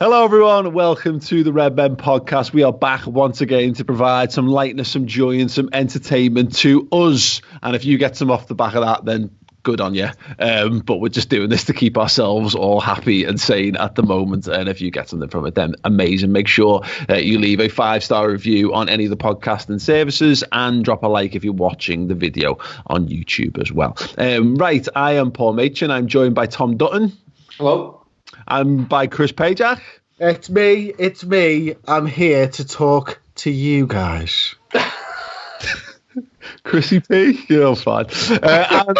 Hello, everyone. Welcome to the Redmen podcast. We are back once again to provide some lightness, some joy, and some entertainment to us. And if you get some off the back of that, then good on you. But we're just doing this to keep ourselves all happy and sane at the moment. And if you get something from it, then amazing. Make sure that you leave a 5-star review on any of the podcasting services and drop a like if you're watching the video on YouTube as well. Right, I am Paul Machin. I'm joined by Tom Dutton. Hello. I'm by Chris Pajak. It's me. I'm here to talk to you guys. Chrissy P, you're fine. And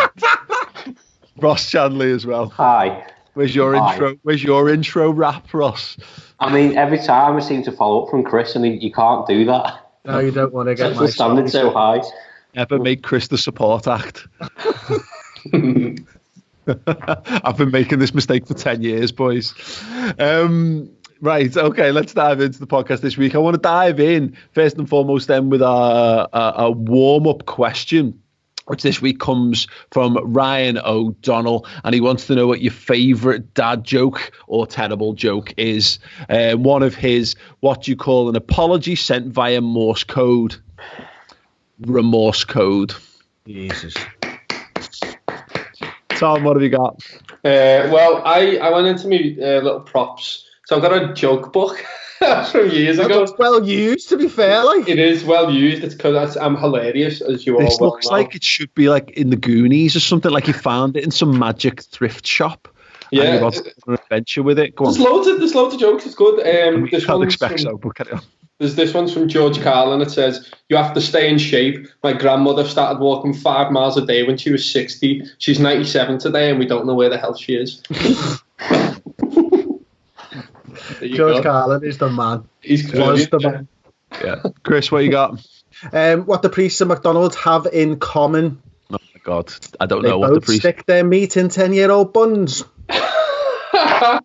Ross Chandley as well. Hi. Where's your intro? Where's your intro rap, Ross? I mean, every time I seem to follow up from Chris, and you can't do that. No, you don't want to get the standard so high. Never make Chris the support act. I've been making this mistake for 10 years, boys. Right, okay, let's dive into the podcast this week. I want to dive in first and foremost then with a warm-up question, which this week comes from Ryan O'Donnell, and he wants to know what your favourite dad joke or terrible joke is. One of his, what do you call an apology sent via Morse code? Remorse code. Jesus. Tom, what have you got? Well, I went into my little props. So I've got a joke book from years ago. It's well used, to be fair. Like. It is well used. It's because I'm hilarious, as you all This well looks know. like it should be like in the Goonies or something, like you found it in some magic thrift shop. Yeah. And you got an adventure with it. Go on. There's loads of jokes. It's good. This can't expect so, but carry on. There's this one's from George Carlin. It says, "You have to stay in shape. My grandmother started walking 5 miles a day when she was 60. She's 97 today, and we don't know where the hell she is." George Carlin is the man. He's Was the man. Yeah. Chris, what you got? What the priests at McDonald's have in common. Oh my God, I don't They know both what the priest. stick their meat in 10-year-old buns. I'm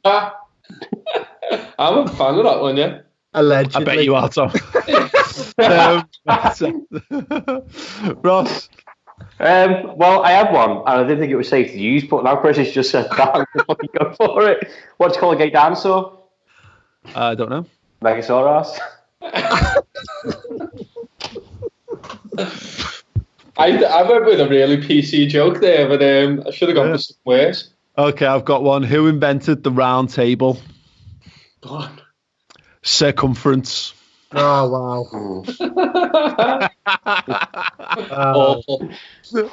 a fan of that one, yeah. Allegedly. I bet you are, Tom. Ross. Well, I had one, and I didn't think it was safe to use, but now Chris has just said that. I'm going to go for it. What do you call a gay dinosaur? I don't know. Megasaurus. I went with a really PC joke there, but I should have gone for some worse. Okay, I've got one. Who invented the round table? Go on. Circumference. Oh, wow. Awful.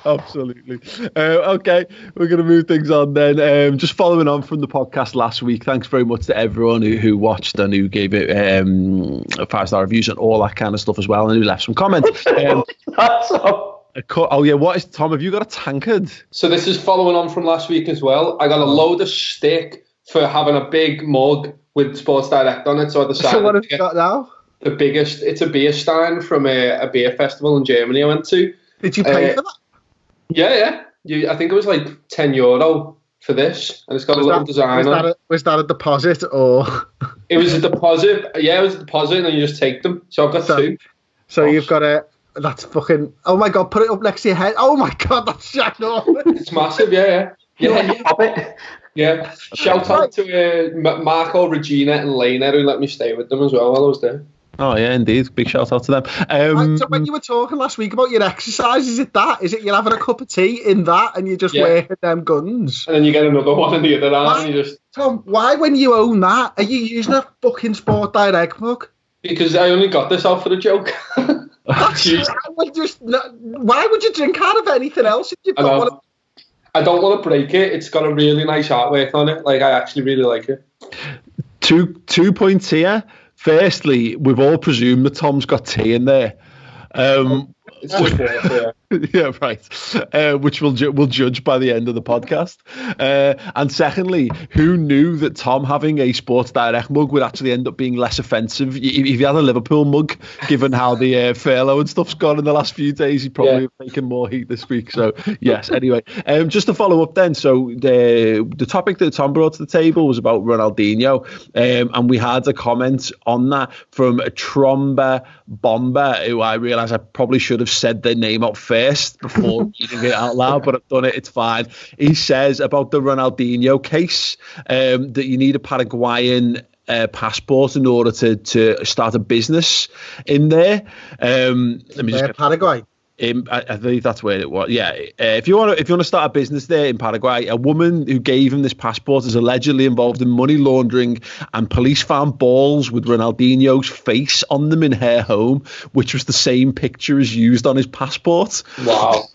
Absolutely. Okay, we're going to move things on then. Just following on from the podcast last week, thanks very much to everyone who watched and who gave it 5-star reviews and all that kind of stuff as well, and who left some comments. That's all. Oh yeah, what is, Tom, have you got a tankard? So this is following on from last week as well. I got a load of stick for having a big mug with Sports Direct on it, so I decided So what have to you get got now? the biggest. It's a beer stein from a beer festival in Germany I went to. Did you pay for that? Yeah. I think it was like €10 for this, and it's got a little design on it. Was that a deposit or? It was a deposit. Yeah, it was a deposit, and then you just take them. So I've got two. So you've got a. That's fucking. Oh my God! Put it up next to your head. Oh my God! That's ginormous. It's massive. Yeah. Yeah. Shout out to Marco, Regina, and Lena who let me stay with them as well while I was there. Oh yeah, indeed. Big shout out to them. So when you were talking last week about your exercise, is it that? Is it you're having a cup of tea in that and you're just wearing them guns? And then you get another one in the other arm and you just... Tom, why when you own that, are you using a fucking Sport Direct mug? Because I only got this out for the joke. Why would you drink out of anything else if you've got one? I don't want to break it. It's got a really nice artwork on it. Like, I actually really like it. 2 points here. Firstly, we've all presumed that Tom's got tea in there. It's just water, yeah, right. Which we'll judge by the end of the podcast. And secondly, who knew that Tom having a Sports Direct mug would actually end up being less offensive? If he had a Liverpool mug, given how the furlough and stuff's gone in the last few days, he'd probably have taken more heat this week. So, yes, anyway. Just to follow up then, so the topic that Tom brought to the table was about Ronaldinho, and we had a comment on that from Tromba Bomber, who I realise I probably should have said their name out first before reading it out loud, but I've done it, it's fine. He says about the Ronaldinho case that you need a Paraguayan passport in order to start a business in there. Let me just Paraguay. I believe that's where it was. Yeah, if you want to start a business there in Paraguay, a woman who gave him this passport is allegedly involved in money laundering, and police found balls with Ronaldinho's face on them in her home, which was the same picture as used on his passport. Wow.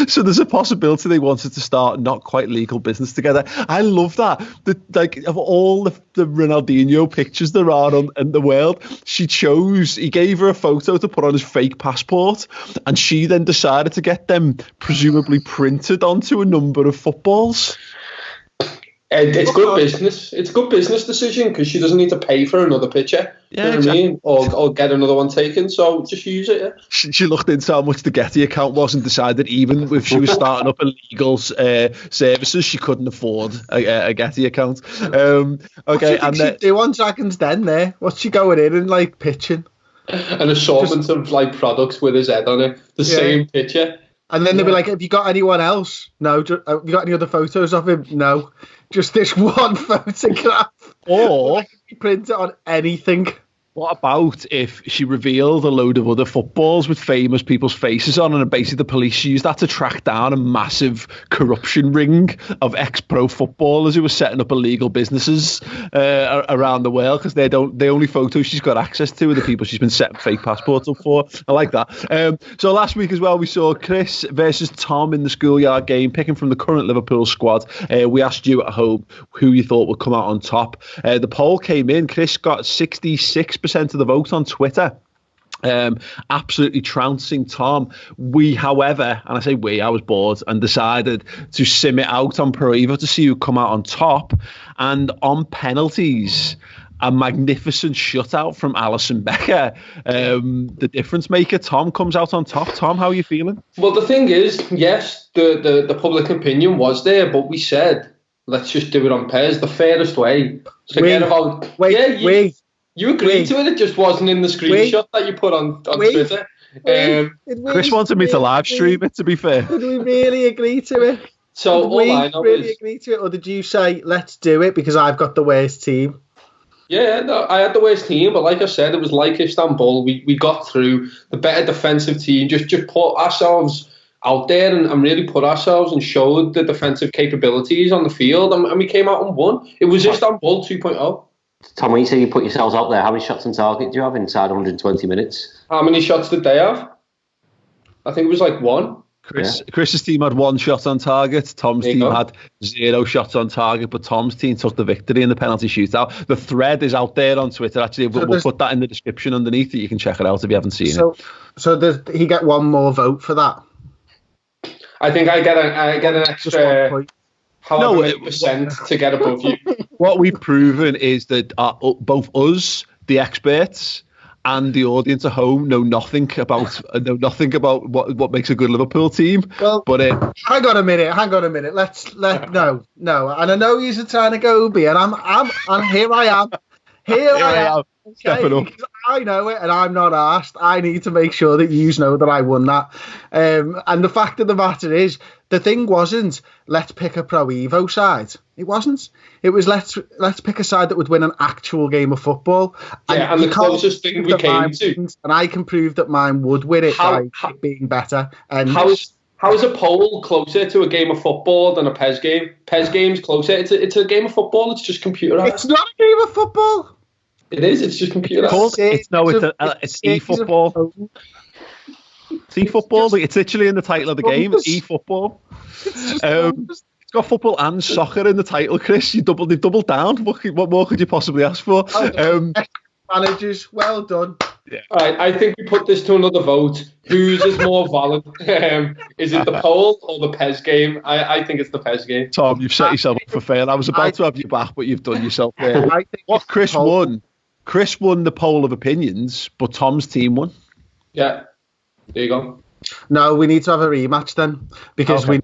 So there's a possibility they wanted to start not quite legal business together. I love that. Of all the Ronaldinho pictures there are in the world, he gave her a photo to put on his fake passport, and she then decided to get them presumably printed onto a number of footballs. It's good business. It's a good business decision because she doesn't need to pay for another picture. Yeah, you know exactly. what I mean? Or get another one taken. So just use it. Yeah. She looked into how much the Getty account was and decided even if she was starting up illegal services, she couldn't afford a Getty account. Okay, and she'd do on Dragon's Den there? What's she going in and like pitching? An assortment of like products with his head on it. The same picture. And then they'd be like, have you got anyone else? No. Have you got any other photos of him? No. Just this one photograph. Or print it on anything. What about if she revealed a load of other footballs with famous people's faces on, and basically the police used that to track down a massive corruption ring of ex-pro footballers who were setting up illegal businesses around the world, because the only photos she's got access to are the people she's been setting fake passports up for. I like that. So last week as well, we saw Chris versus Tom in the schoolyard game, picking from the current Liverpool squad. We asked you at home who you thought would come out on top. The poll came in. Chris got 66% of the vote on Twitter, absolutely trouncing Tom. We, however, and I say we, I was bored and decided to sim it out on Pro Evo to see who come out on top, and on penalties, a magnificent shutout from Alisson Becker, the difference maker. Tom comes out on top. Tom, how are you feeling? Well, the thing is, yes, the public opinion was there, but we said, let's just do it on pairs, the fairest way. Forget about... You agreed to it, it just wasn't in the screenshot that you put on Twitter. Chris wanted me to live stream it, to be fair. Did we really agree to it? So did we really agree to it, or did you say, let's do it because I've got the worst team? Yeah, no, I had the worst team, but like I said, it was like Istanbul. We got through, the better defensive team, just put ourselves out there and really put ourselves and showed the defensive capabilities on the field, and we came out and won. It was Istanbul 2.0. Tom, when you say you put yourselves out there, how many shots on target do you have inside 120 minutes? How many shots did they have? I think it was like one. Chris's team had one shot on target. Tom's team had 0 shots on target, but Tom's team took the victory in the penalty shootout. The thread is out there on Twitter. Actually, we'll put that in the description underneath it. You can check it out if you haven't seen it. So does he get one more vote for that? I think I get an extra... percent to get above you. What we've proven is that both us, the experts, and the audience at home know nothing about what makes a good Liverpool team. Well, but hang on a minute. Let's no. And I know you're trying to go B, and here I am. Stepping up. I know it, and I'm not asked. I need to make sure that you know that I won that. And the fact of the matter is, the thing wasn't, let's pick a Pro Evo side. It wasn't. It was, let's pick a side that would win an actual game of football. Yeah, and the closest thing we came to. And I can prove that mine would win it by being better. And how is a poll closer to a game of football than a PES game? PES game's closer. It's a game of football. It's just computerized. It's not a game of football. It is. It's just computerized. It's e-football. It's e-football. It's literally in the title of the game. It's e-football. It's got football and soccer in the title, Chris. They've doubled down. What more could you possibly ask for? Managers, well done. Yeah. All right, I think we put this to another vote. Whose is more valid? Is it the poll or the PES game? I think it's the PES game. Tom, you've set yourself up for fail. I was about to have you back, but you've done yourself there. Chris won. Chris won the poll of opinions, but Tom's team won. Yeah, there you go. No, we need to have a rematch then, because we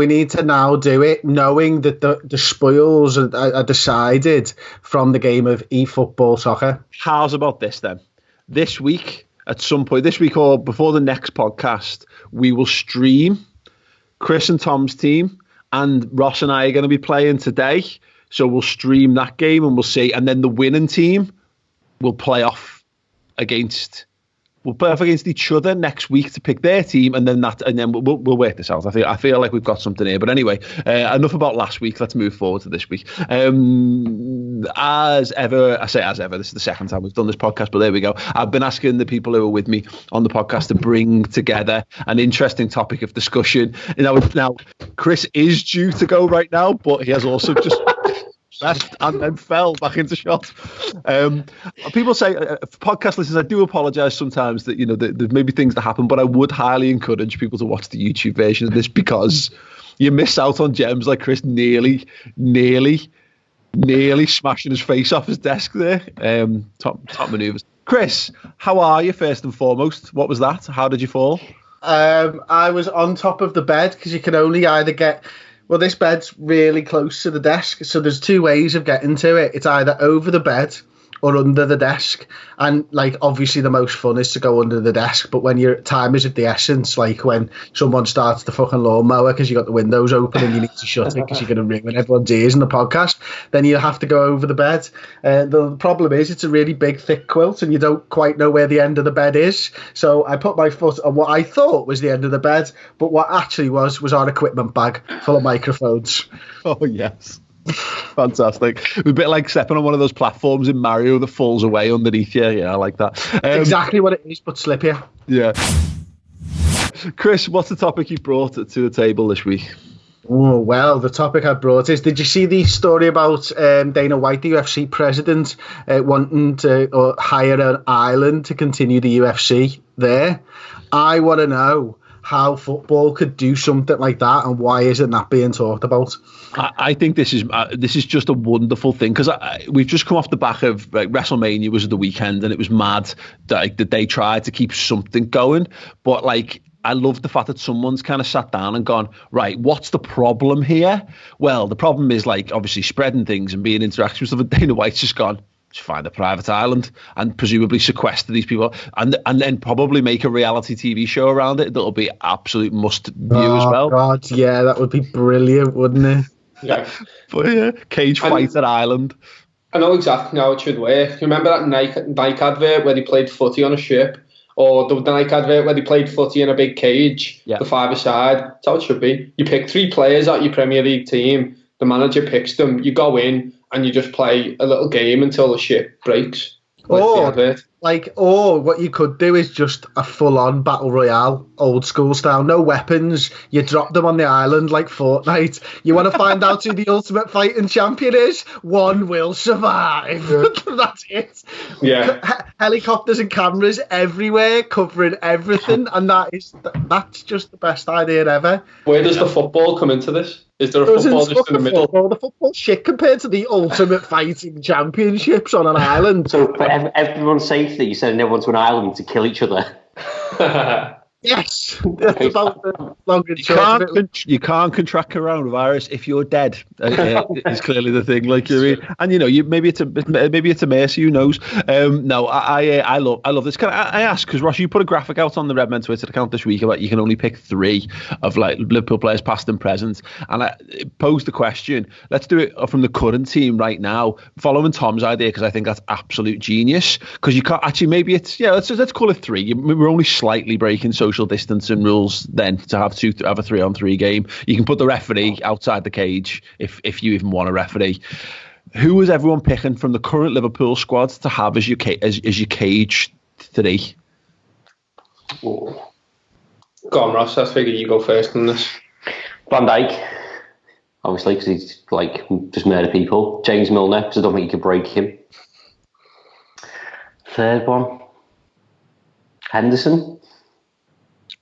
need to now do it, knowing that the spoils are decided from the game of eFootball soccer. How's about this then? This week, at some point, this week or before the next podcast, we will stream Chris and Tom's team, and Ross and I are going to be playing today. So we'll stream that game and we'll see. And then the winning team will play off against each other next week to pick their team, and then we'll work this out. I feel like we've got something here. But anyway, enough about last week. Let's move forward to this week. As ever, this is the second time we've done this podcast, but there we go. I've been asking the people who are with me on the podcast to bring together an interesting topic of discussion. Now, Chris is due to go right now, but he has also just left and then fell back into shot. People say, podcast listeners, I do apologise sometimes that there's maybe things that happen, but I would highly encourage people to watch the YouTube version of this, because you miss out on gems like Chris nearly smashing his face off his desk there. Top manoeuvres. Chris, how are you first and foremost? What was that? How did you fall? I was on top of the bed, because you can only either get... Well, this bed's really close to the desk, so there's two ways of getting to it. It's either over the bed or under the desk. And, obviously the most fun is to go under the desk, but when your time is of the essence, like when someone starts the fucking lawnmower because you got the windows open and you need to shut it because you're going to ruin everyone's ears in the podcast, then you have to go over the bed. The problem is it's a really big, thick quilt and you don't quite know where the end of the bed is. So I put my foot on what I thought was the end of the bed, but what actually was our equipment bag full of microphones. Oh, yes. Fantastic. A bit like stepping on one of those platforms in Mario that falls away underneath you. Yeah, I like that. Exactly what it is, but slippier. Yeah. Chris, what's the topic you brought to the table this week? Oh, well, the topic I brought is, did you see the story about Dana White, the UFC president, wanting to hire an island to continue the UFC there? I want to know how football could do something like that, and why isn't that being talked about? I think this is just a wonderful thing, because we've just come off the back of WrestleMania was the weekend, and it was mad that they tried to keep something going, but I love the fact that someone's kind of sat down and gone, right, what's the problem here? Well, the problem is obviously spreading things and being interactive with stuff, and Dana White's just gone, find a private island and presumably sequester these people and then probably make a reality TV show around it that'll be absolute must view as well. God, yeah, that would be brilliant, wouldn't it? Yeah. But yeah, cage fighter island. I know exactly how it should work. You remember that Nike advert where they played footy on a ship? Or the Nike advert where they played footy in a big cage, the five-a-side? That's how it should be. You pick 3 players at your Premier League team, the manager picks them, you go in, and you just play a little game until the ship breaks. Or what you could do is just a full-on battle royale, old school style, no weapons. You drop them on the island like Fortnite. You want to find out who the ultimate fighting champion is? One will survive. That's it. Yeah. Helicopters and cameras everywhere, covering everything, and that's just the best idea ever. Where does the football come into this? Is there a football just in the middle? The football shit compared to the ultimate fighting championships on an island. So for everyone's safety, you send everyone to an island to kill each other. Yes, that's about the long and short of it. You can't contract coronavirus if you're dead. It's clearly the thing. And maybe it's a mercy. Who knows? No, I love this. Can I ask, because Ross, you put a graphic out on the Redmen Twitter account this week about you can only pick 3 of Liverpool players past and present, and I posed the question. Let's do it from the current team right now, following Tom's idea, because I think that's absolute genius. Because you can't actually, maybe it's let's call it 3. We're only slightly breaking social distancing rules then to have a 3-on-3 game. You can put the referee outside the cage if you even want a referee. Who is everyone picking from the current Liverpool squad to have as your cage 3? Oh. Go on, Ross. I figure you go first on this. Van Dijk, obviously, because he's just murder people. James Milner, because I don't think you could break him. Third one, Henderson.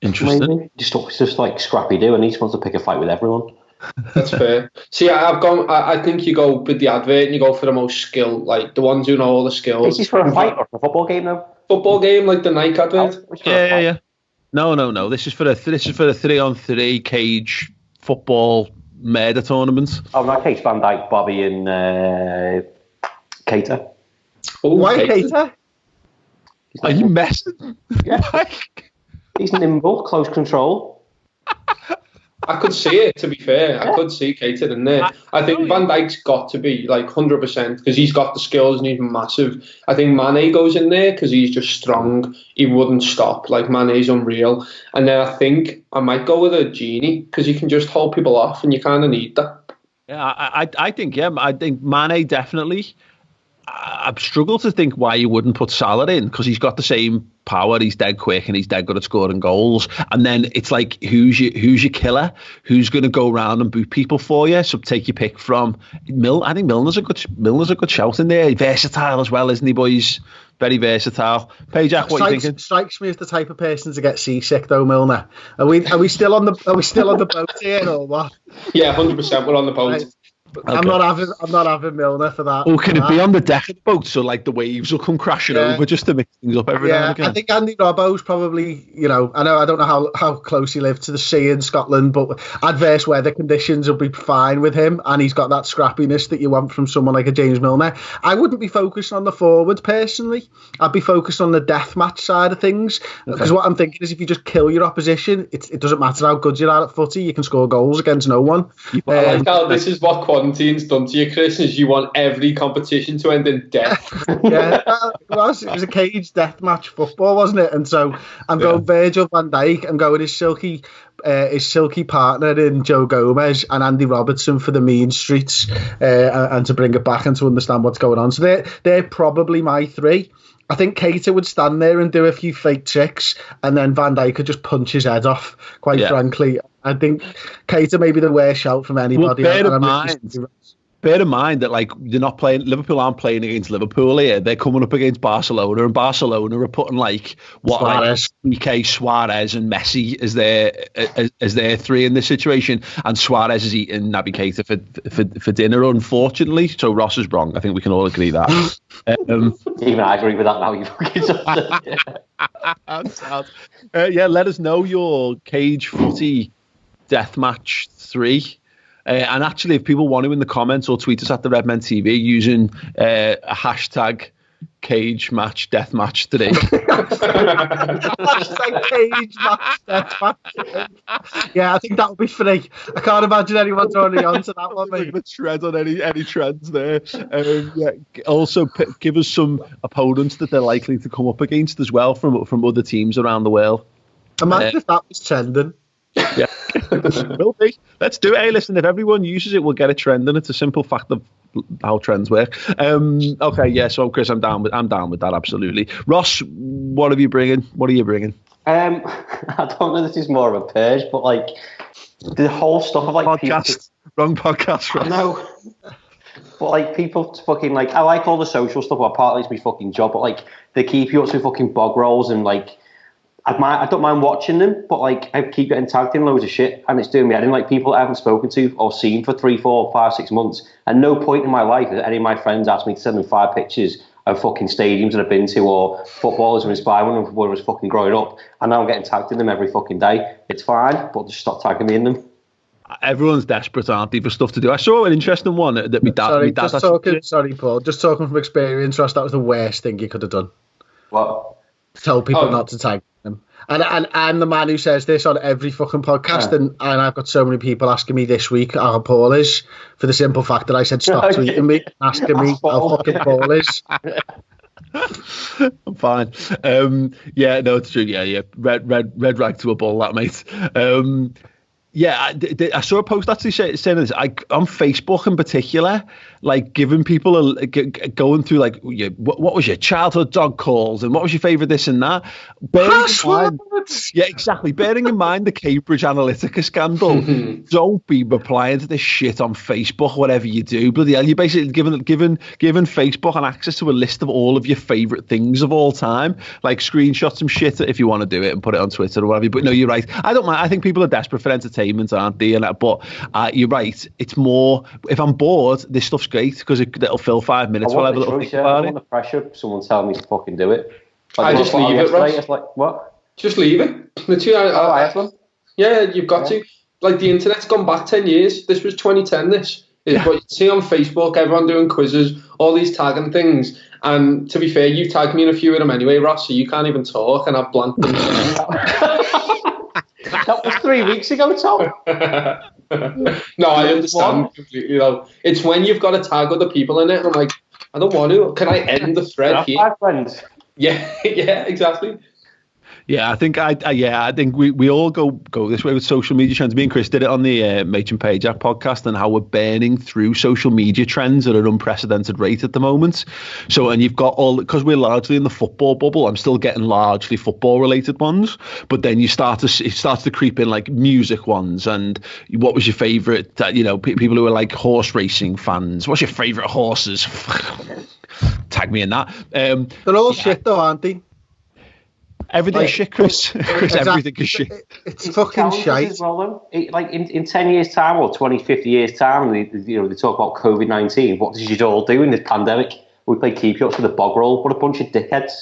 Interesting. Maybe. Just like Scrappy do, and he just wants to pick a fight with everyone. That's fair. See, I think you go with the advert and you go for the most skill, the ones who know all the skills. Is this for a fight or for a football game though? Football game, like the Nike advert. Yeah. No. This is for a 3-on-3 cage football murder tournament. Oh, in that case, Van Dijk, Bobby, and Keita. Oh, why Keita? Are you messing? Yeah. He's nimble, close control. I could see it, to be fair. I could see Keita in there. I think Van Dijk's got to be like 100% because he's got the skills and he's massive. I think Mane goes in there because he's just strong. He wouldn't stop. Like, Mane's unreal. And then I think I might go with a Genie because he can just hold people off and you kind of need that. Yeah, I think Mane definitely. I've struggled to think why you wouldn't put Salah in because he's got the same power. He's dead quick and he's dead good at scoring goals. And then it's like, who's your killer? Who's going to go around and boot people for you? So take your pick from I think Milner's a good shout in there. Versatile as well, isn't he, boys? Very versatile. Pajak, what are you thinking? Strikes me as the type of person to get seasick, though, Milner. Are we still on the boat here or what? Yeah, 100%. We're on the boat. Right. Okay. I'm not having Milner for that. Oh, can it be on the deck of the boat so like the waves will come crashing over just to mix things up every now and again? I think Andy Robbo's probably, I don't know how close he lived to the sea in Scotland, but adverse weather conditions will be fine with him, and he's got that scrappiness that you want from someone like a James Milner. I wouldn't be focused on the forwards personally. I'd be focused on the deathmatch side of things, because what I'm thinking is if you just kill your opposition, it doesn't matter how good you are at footy, you can score goals against no one. I like how this is what quarantine's done to you, Chris, is you want every competition to end in death. Yeah, it was a cage deathmatch football, wasn't it? And so I'm going Virgil van Dijk, I'm going his silky partner in Joe Gomez and Andy Robertson for the mean streets, and to bring it back and to understand what's going on. So they're probably my three. I think Keita would stand there and do a few fake tricks, and then Van Dijk could just punch his head off, quite frankly. I think Keita may be the worst shout from anybody. Well, bear in mind that Liverpool aren't playing against Liverpool here. They're coming up against Barcelona, and Barcelona are putting PK, Suarez and Messi as their three in this situation, and Suarez is eating Naby Keita for dinner, unfortunately. So Ross is wrong. I think we can all agree that. Even I agree with that now. You fucking let us know your cage footy deathmatch 3. And actually, if people want to in the comments or tweet us at the Redmen TV using a hashtag cage match death match 3. Hashtag cage match death match. Yeah, I think that would be free. I can't imagine anyone throwing on to that one, mate. The tread on any trends there. Also, give us some opponents that they're likely to come up against as well from other teams around the world. Imagine if that was trending. Yeah, will be. Let's do it. Hey, listen, if everyone uses it, we'll get a trend, and it's a simple fact of how trends work. Okay, yeah. So, Chris, I'm down with that. Absolutely. Ross, what are you bringing? I don't know. This is more of a purge, but like the whole stuff of like wrong podcast. Ross. I know. But like people fucking like, I like all the social stuff. Well, partly it's my fucking job, but like they keep you up to fucking bog rolls and like. I don't mind watching them, but like I keep getting tagged in loads of shit, and it's doing me. I didn't like people I haven't spoken to or seen for 3, 4, 5, 6 months. At no point in my life has any of my friends asked me to send them 5 pictures of fucking stadiums that I've been to or footballers who inspired me when I was fucking growing up. And now I'm getting tagged in them every fucking day. It's fine, but just stop tagging me in them. Everyone's desperate, aren't they, for stuff to do? I saw an interesting one that my dad. Sorry, Paul. Just talking from experience, Ross, that was the worst thing you could have done. What? Tell people not to tag them. And I'm the man who says this on every fucking podcast, and I've got so many people asking me this week how Paul is, for the simple fact that I said stop tweeting me, asking me how fucking Paul is. I'm fine. No, it's true. Yeah. Red rag to a ball, that mate. I saw a post actually saying this. On Facebook in particular, like giving people going through like, what was your childhood dog calls and what was your favourite this and that. Yeah, exactly. Bearing in mind the Cambridge Analytica scandal, don't be replying to this shit on Facebook. Whatever you do, bloody hell, you're basically giving Facebook an access to a list of all of your favourite things of all time. Like screenshot some shit if you want to do it and put it on Twitter or whatever. But no, you're right. I don't mind. I think people are desperate for entertainment, aren't they? But you're right. It's more if I'm bored, this stuff's great because it'll fill 5 minutes. I want the pressure of someone telling me to fucking do it. Like, I just leave it, Ross. It's like, what? Just leave it. I have one. Yeah, you've got to. Like the internet's gone back 10 years. This was 2010. This is what you see on Facebook. Everyone doing quizzes, all these tagging things. And to be fair, you tagged me in a few of them anyway, Ross. So you can't even talk, and I've blanked them. That was 3 weeks ago, Tom. No, I understand completely. Though it's when you've got to tag other people in it, and I'm like, I don't want to. Can I end the thread here? My friends. Yeah, exactly. Yeah, I think we all go this way with social media trends. Me and Chris did it on the Mate and Page app podcast, and how we're burning through social media trends at an unprecedented rate at the moment. So, and you've got because we're largely in the football bubble. I'm still getting largely football related ones, but then it starts to creep in like music ones. And what was your favourite? People who are like horse racing fans. What's your favourite horses? Tag me in that. They're all shit though, aren't they? Everything's shit, Chris. Chris, everything is shit. It's fucking shite. Well, like in 10 years' time or 20, 50 years' time, they talk about COVID-19. What did you all do in this pandemic? We played keep-ups with a bog roll. What a bunch of dickheads.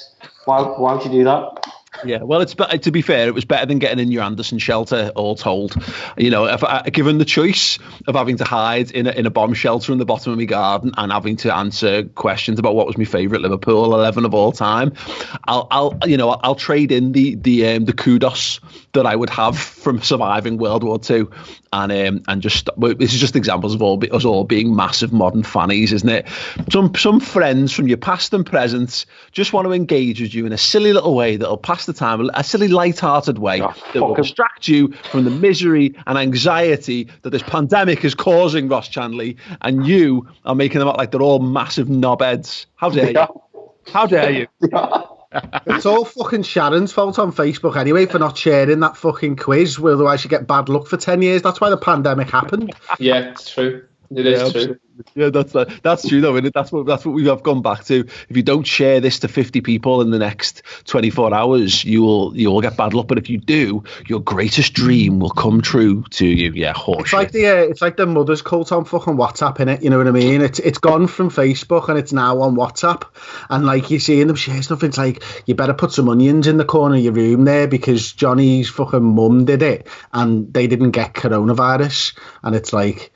Why would you do that? Yeah, well, to be fair, it was better than getting in your Anderson shelter, all told. If given the choice of having to hide in a bomb shelter in the bottom of my garden and having to answer questions about what was my favourite Liverpool 11 of all time, I'll trade in the kudos that I would have from surviving World War II, and just this is just examples of us all being massive modern fannies, isn't it? Some friends from your past and present just want to engage with you in a silly little way that'll pass the time, a silly light-hearted way that will distract you from the misery and anxiety that this pandemic is causing, Ross Chandley, and you are making them out like they're all massive knobheads. How dare you? How dare you? It's all fucking Sharon's fault on Facebook anyway for not sharing that fucking quiz, otherwise you get bad luck for 10 years. That's why the pandemic happened. Yeah, it's true. It is true. Yeah, that's true though, isn't it? That's what we have gone back to. If you don't share this to 50 people in the next 24 hours, you will get bad luck. But if you do, your greatest dream will come true to you. Yeah, horseshit. It's like the mother's cult on fucking WhatsApp, innit? You know what I mean? It's gone from Facebook and it's now on WhatsApp. And like you're seeing them share stuff. It's like you better put some onions in the corner of your room there because Johnny's fucking mum did it and they didn't get coronavirus. And it's like,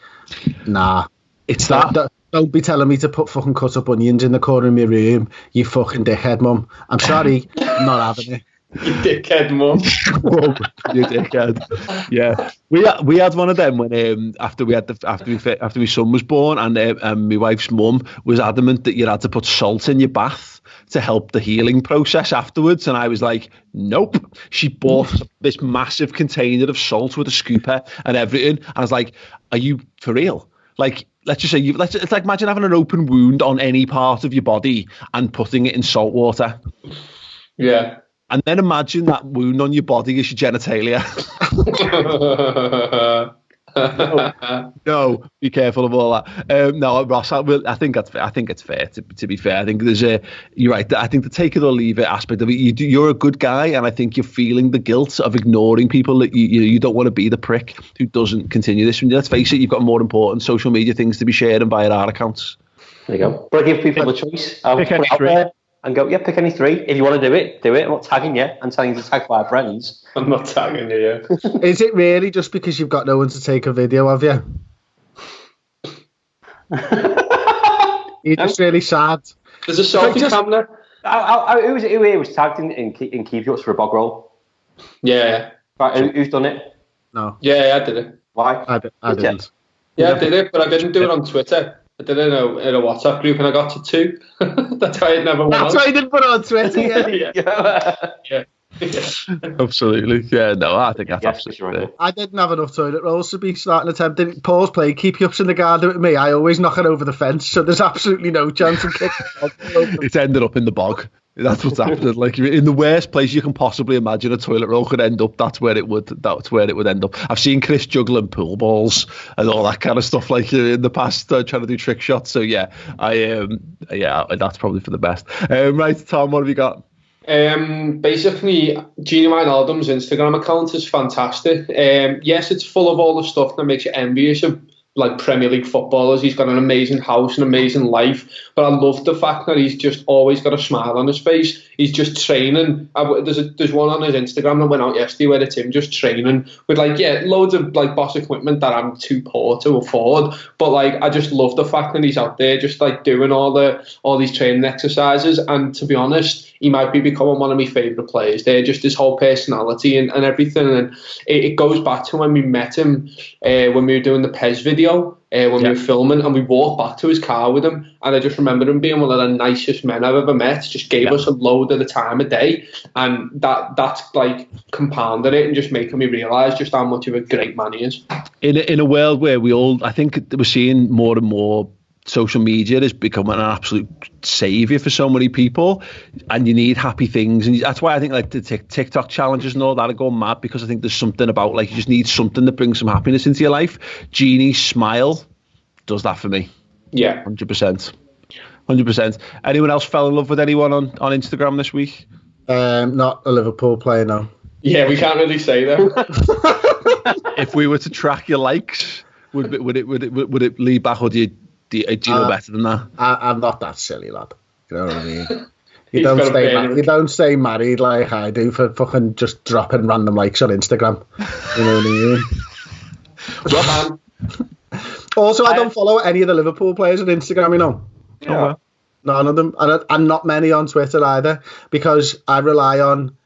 nah. It's that. Don't be telling me to put fucking cut up onions in the corner of my room, you fucking dickhead, mum. I'm sorry, I'm not having it. You dickhead, mum. You dickhead. Yeah, we had one of them when after my son was born, and my wife's mum was adamant that you had to put salt in your bath to help the healing process afterwards, and I was like, nope. She bought this massive container of salt with a scooper and everything, and I was like, are you for real? Like, let's just say it's like imagine having an open wound on any part of your body and putting it in salt water. Yeah. And then imagine that wound on your body is your genitalia. No, be careful of all that. No, Ross, I think it's fair. To be fair, I think you're right. I think the take it or leave it aspect of it. You're a good guy, and I think you're feeling the guilt of ignoring people that you don't want to be the prick who doesn't continue this. And let's face it, you've got more important social media things to be sharing via our accounts. There you go. But I give people a choice. I'll pick put it out three. there and go, yeah, pick any three. If you want to do it, do it. I'm not tagging you. I'm telling you to tag 5 friends. I'm not tagging you. Yeah. Is it really just because you've got no one to take a video of you? You're just really sad. There's a selfie camera. Who was tagged in keep-ups for a bog roll? Yeah. Right, who's done it? No. Yeah, I did it. Why? I didn't. Yeah, I did it, but I didn't do it on Twitter. I did it in a WhatsApp group, and I got to 2. That's why it never went. That's why you didn't put it on Twitter. Yeah. Absolutely. Yeah, no, I think that's absolutely right. I didn't have enough toilet rolls to be starting attempting. Paul's play keep-ups in the garden with me. I always knock it over the fence, so there's absolutely no chance of kicking it. It's ended up in the bog. That's what's happening. Like in the worst place you can possibly imagine a toilet roll could end up. That's where it would end up. I've seen Chris juggling pool balls and all that kind of stuff like in the past, trying to do trick shots. So yeah, that's probably for the best. Right, Tom, what have you got? Basically, Genie Wijnaldum's Instagram account is fantastic. Yes, it's full of all the stuff that makes you envious of like Premier League footballers. He's got an amazing house, an amazing life. But I love the fact that he's just always got a smile on his face. He's just training. There's one on his Instagram that went out yesterday where it's him just training with loads of like boss equipment that I'm too poor to afford. But like I just love the fact that he's out there just like doing all these training exercises. And to be honest, he might be becoming one of my favourite players there. Just his whole personality and everything. And it goes back to when we met him when we were doing the Pez video. When we were filming, and we walked back to his car with him, and I just remember him being one of the nicest men I've ever met. Just gave us a load of the time of day, and that's like compounded it and just making me realise just how much of a great man he is. In a world where I think we're seeing more and more social media is becoming an absolute saviour for so many people, and you need happy things, and that's why I think like the TikTok challenges and all that are going mad, because I think there's something about like you just need something that brings some happiness into your life. Genie's smile does that for me. 100%. Anyone else fell in love with anyone on Instagram this week? Not a Liverpool player, no. Yeah, we can't really say that. If we were to track your likes, would it lead back, or do you know better than that? I'm not that silly, lad. You know what I mean? You don't stay married like I do for fucking just dropping random likes on Instagram. You know what I mean? Also, I don't follow any of the Liverpool players on Instagram, you know. Yeah. None of them. And not many on Twitter either, because I rely on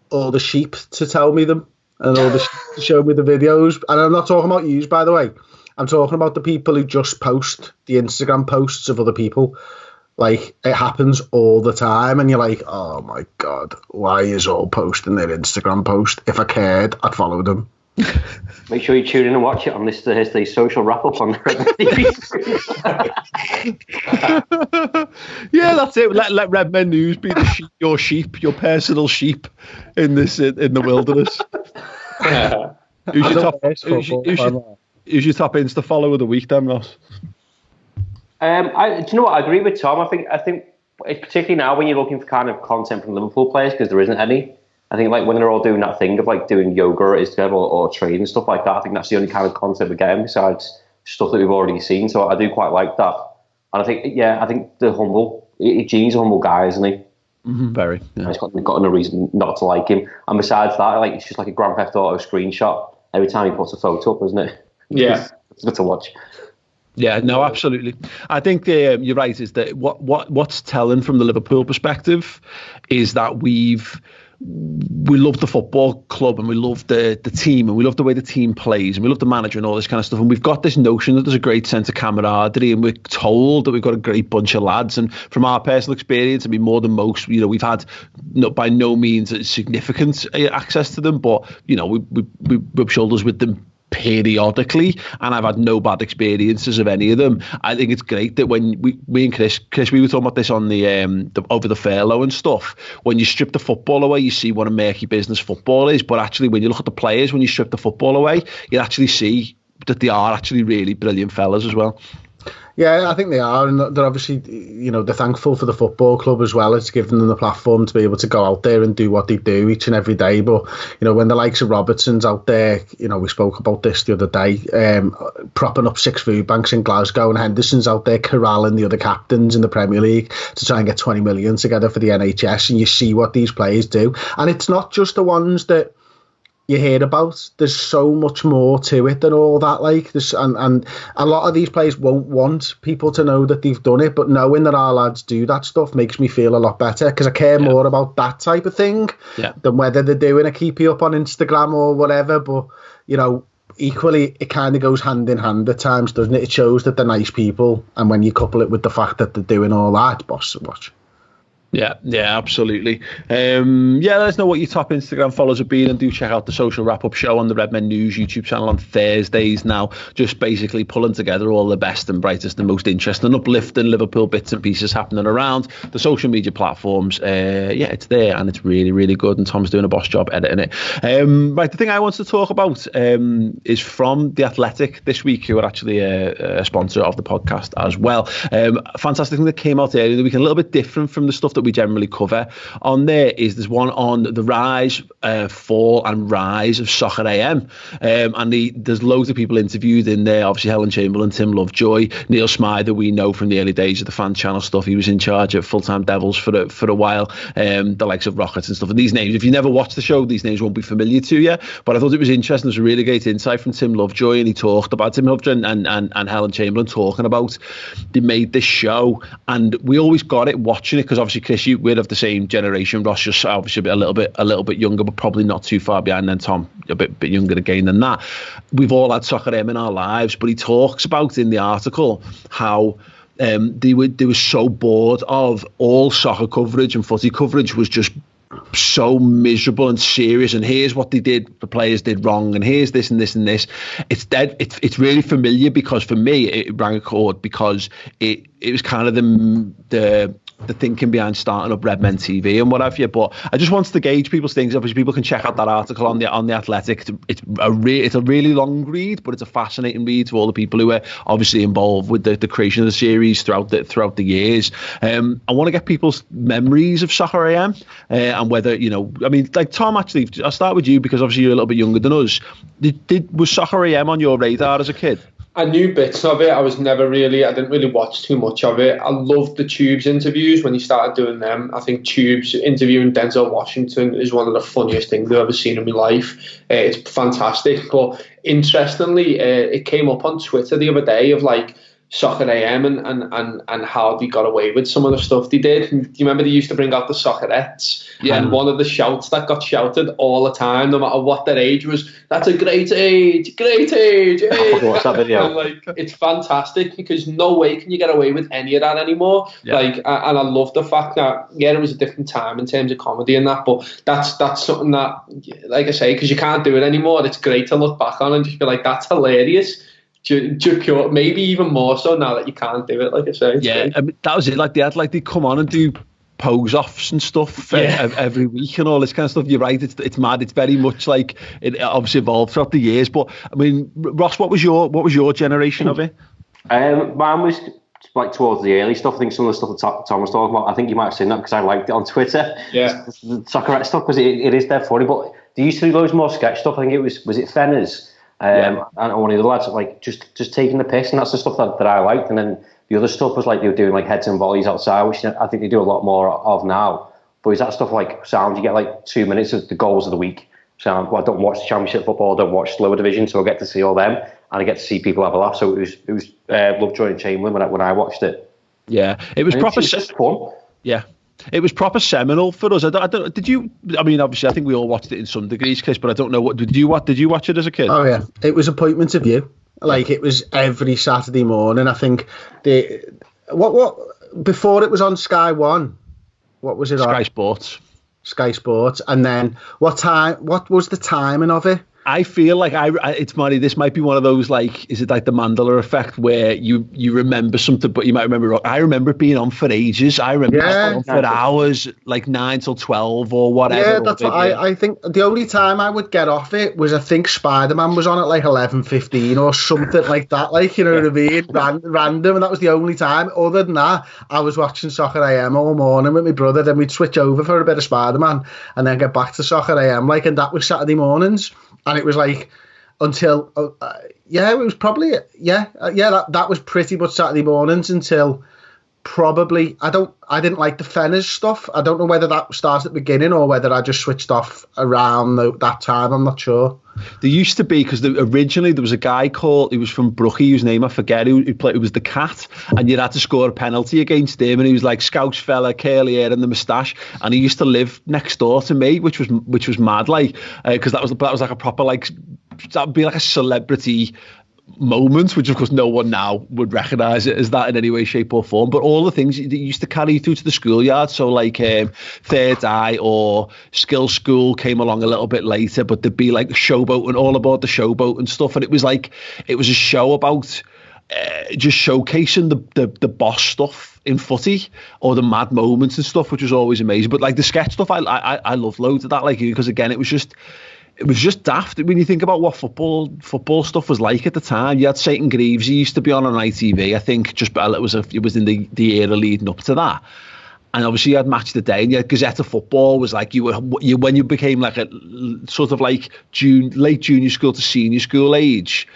all the sheep to tell me them and all the sheep to show me the videos. And I'm not talking about yous, by the way. I'm talking about the people who just post the Instagram posts of other people. Like, it happens all the time, and you're like, oh my God, why is all posting their Instagram post? If I cared, I'd follow them. Make sure you tune in and watch it on this Thursday's social wrap-up on RMTV. Yeah, that's it. Let Redmen News be your sheep, your personal sheep in the wilderness. Who's your top Insta follower of the week, then, Ross? Do you know what? I agree with Tom. I think particularly now when you're looking for kind of content from Liverpool players, because there isn't any. I think like when they're all doing that thing of like doing yoga or Instagram or training and stuff like that, I think that's the only kind of content we're getting besides stuff that we've already seen. So I do quite like that. And I think Genie's a humble guy, isn't he? Mm-hmm, very. Yeah. He's got no reason not to like him. And besides that, like it's just like a Grand Theft Auto screenshot every time he puts a photo up, isn't it? Yeah, it's good to watch. Yeah, no, absolutely. I think you're right. Is that what's telling from the Liverpool perspective is that we love the football club, and we love the team, and we love the way the team plays, and we love the manager and all this kind of stuff. And we've got this notion that there's a great sense of camaraderie, and we're told that we've got a great bunch of lads. And from our personal experience, I mean, more than most, we've had by no means significant access to them, but we rub shoulders with them periodically, and I've had no bad experiences of any of them. I think it's great that when we and Chris, we were talking about this on the over the furlough and stuff. When you strip the football away, you see what a murky business football is. But actually, when you look at the players, when you strip the football away, you actually see that they are actually really brilliant fellas as well. Yeah, I think they are, and they're obviously, they're thankful for the football club as well. It's given them the platform to be able to go out there and do what they do each and every day. But, when the likes of Robertson's out there, we spoke about this the other day, propping up 6 food banks in Glasgow, and Henderson's out there corralling the other captains in the Premier League to try and get 20 million together for the NHS, and you see what these players do. And it's not just the ones that you hear about. There's so much more to it than all that. Like this, and a lot of these players won't want people to know that they've done it, but knowing that our lads do that stuff makes me feel a lot better, because I care more about that type of thing than whether they're doing a keep you up on Instagram or whatever. But equally, it kind of goes hand in hand at times, doesn't it? It shows that they're nice people, and when you couple it with the fact that they're doing all that, boss, watch. Yeah, absolutely. Let us know what your top Instagram followers have been, and do check out the social wrap-up show on the Redmen News YouTube channel on Thursdays now, just basically pulling together all the best and brightest and most interesting and uplifting Liverpool bits and pieces happening around the social media platforms. It's there, and it's really, really good, and Tom's doing a boss job editing it. Right, the thing I want to talk about is from The Athletic this week, who are actually a sponsor of the podcast as well. Fantastic thing that came out earlier in the week, a little bit different from the stuff that that we generally cover on there's one on the rise, fall and rise of Soccer AM, and there's loads of people interviewed in there. Obviously Helen Chamberlain, Tim Lovejoy, Neil Smither, we know from the early days of the fan channel stuff. He was in charge of Full-Time Devils for a while, the likes of Rockets and stuff. And these names, if you never watched the show, these names won't be familiar to you, but I thought it was interesting. There's a really great insight from Tim Lovejoy, and he talked about Tim Lovejoy and Helen Chamberlain talking about they made this show, and we always got it watching it because obviously Chris, we're of the same generation. Ross just obviously a little bit younger, but probably not too far behind. Then Tom a bit younger again than that. We've all had Soccer AM in our lives, but he talks about in the article how they were so bored of all soccer coverage, and footy coverage was just so miserable and serious, and here's what the players did wrong, and here's this and this and this. It's really familiar, because for me it rang a chord, because it was kind of the thinking behind starting up Redmen TV and what have you. But I just wanted to gauge people's things. Obviously, people can check out that article on the Athletic. It's a really long read, but it's a fascinating read to all the people who are obviously involved with the creation of the series throughout the years. I want to get people's memories of Soccer AM, and whether, I mean, like Tom, actually, I'll start with you, because obviously you're a little bit younger than us. Was Soccer AM on your radar as a kid? I knew bits of it. I didn't really watch too much of it. I loved the Tubes interviews when he started doing them. I think Tubes interviewing Denzel Washington is one of the funniest things I've ever seen in my life. It's fantastic. But interestingly, it came up on Twitter the other day of like Soccer AM and how they got away with some of the stuff they did. And do you remember they used to bring out the Soccerettes? Yeah. And one of the shouts that got shouted all the time, no matter what their age was, "That's a great age, great age." What's that video? And like, it's fantastic, because no way can you get away with any of that anymore. Yeah. Like, and I love the fact that, yeah, it was a different time in terms of comedy and that, but that's something that, like I say, because you can't do it anymore, it's great to look back on and just be like, that's hilarious. Maybe even more so now that you can't do it, like I say. Yeah, I mean, that was it. Like they come on and do pose offs and stuff every week and all this kind of stuff. You're right. It's mad. It's very much like it obviously evolved throughout the years. But I mean, Ross, what was your generation of it? Mine was like towards the early stuff. I think some of the stuff that Tom was talking about, I think you might have seen that because I liked it on Twitter. Yeah, the Soccerette stuff, because it is dead funny. But there used to be loads more sketch stuff. I think it was it Fenners. And one of the lads, like just taking the piss, and that's the stuff that I liked. And then the other stuff was like they were doing like heads and volleys outside, which I think they do a lot more of now. But is that stuff like sound? You get like 2 minutes of the goals of the week. So I don't watch the Championship football, I don't watch lower division, so I get to see all them, and I get to see people have a laugh. So it was Lovejoy and Chamberlain when I watched it. Yeah, it was proper. It's just fun. Yeah. It was proper seminal for us. I don't. Did you? I mean, obviously, I think we all watched it in some degrees, Chris. But I don't know what. Did you watch it as a kid? Oh yeah, it was Appointment of You. Like it was every Saturday morning. I think what before it was on Sky One. What was it on? Sky Sports. And then what was the timing of it? I feel like it's funny. This might be one of those, like, is it like the Mandela effect where you remember something, but you might remember. I remember it being on for ages. I remember it on for hours, like 9 till 12 or whatever. Yeah, that's what I think. The only time I would get off it was, I think Spider-Man was on at like 11:15 or something like that. Like, you know what I mean? Random, and that was the only time. Other than that, I was watching Soccer AM all morning with my brother. Then we'd switch over for a bit of Spider-Man, and then get back to Soccer AM. Like, and that was Saturday mornings. And it was like until it was probably that was pretty much Saturday mornings until probably I didn't like the Fenners stuff. I don't know whether that started at the beginning or whether I just switched off around that time. I'm not sure. There used to be, because originally there was a guy called, he was from Brookie, whose name I forget, who played, it was the Cat, and you had to score a penalty against him, and he was like Scouse fella, curly hair and the moustache, and he used to live next door to me, which was mad, like, because that was like a proper, like, that would be like a celebrity moment, which of course no one now would recognise it as that in any way, shape or form. But all the things that used to carry through to the schoolyard, so like Third Eye or Skill School came along a little bit later, but there'd be like Showboat and all about the Showboat and stuff, and it was a show about just showcasing the boss stuff in footy, or the mad moments and stuff, which was always amazing. But like the sketch stuff, I love loads of that, like, because again, it was just daft when you think about what football stuff was like at the time. You had Satan Greaves, he used to be on ITV, I think, it was in the era leading up to that. And obviously you had Match of the Day, and you had Gazzetta Football was like you when you became like a sort of like late junior school to senior school age.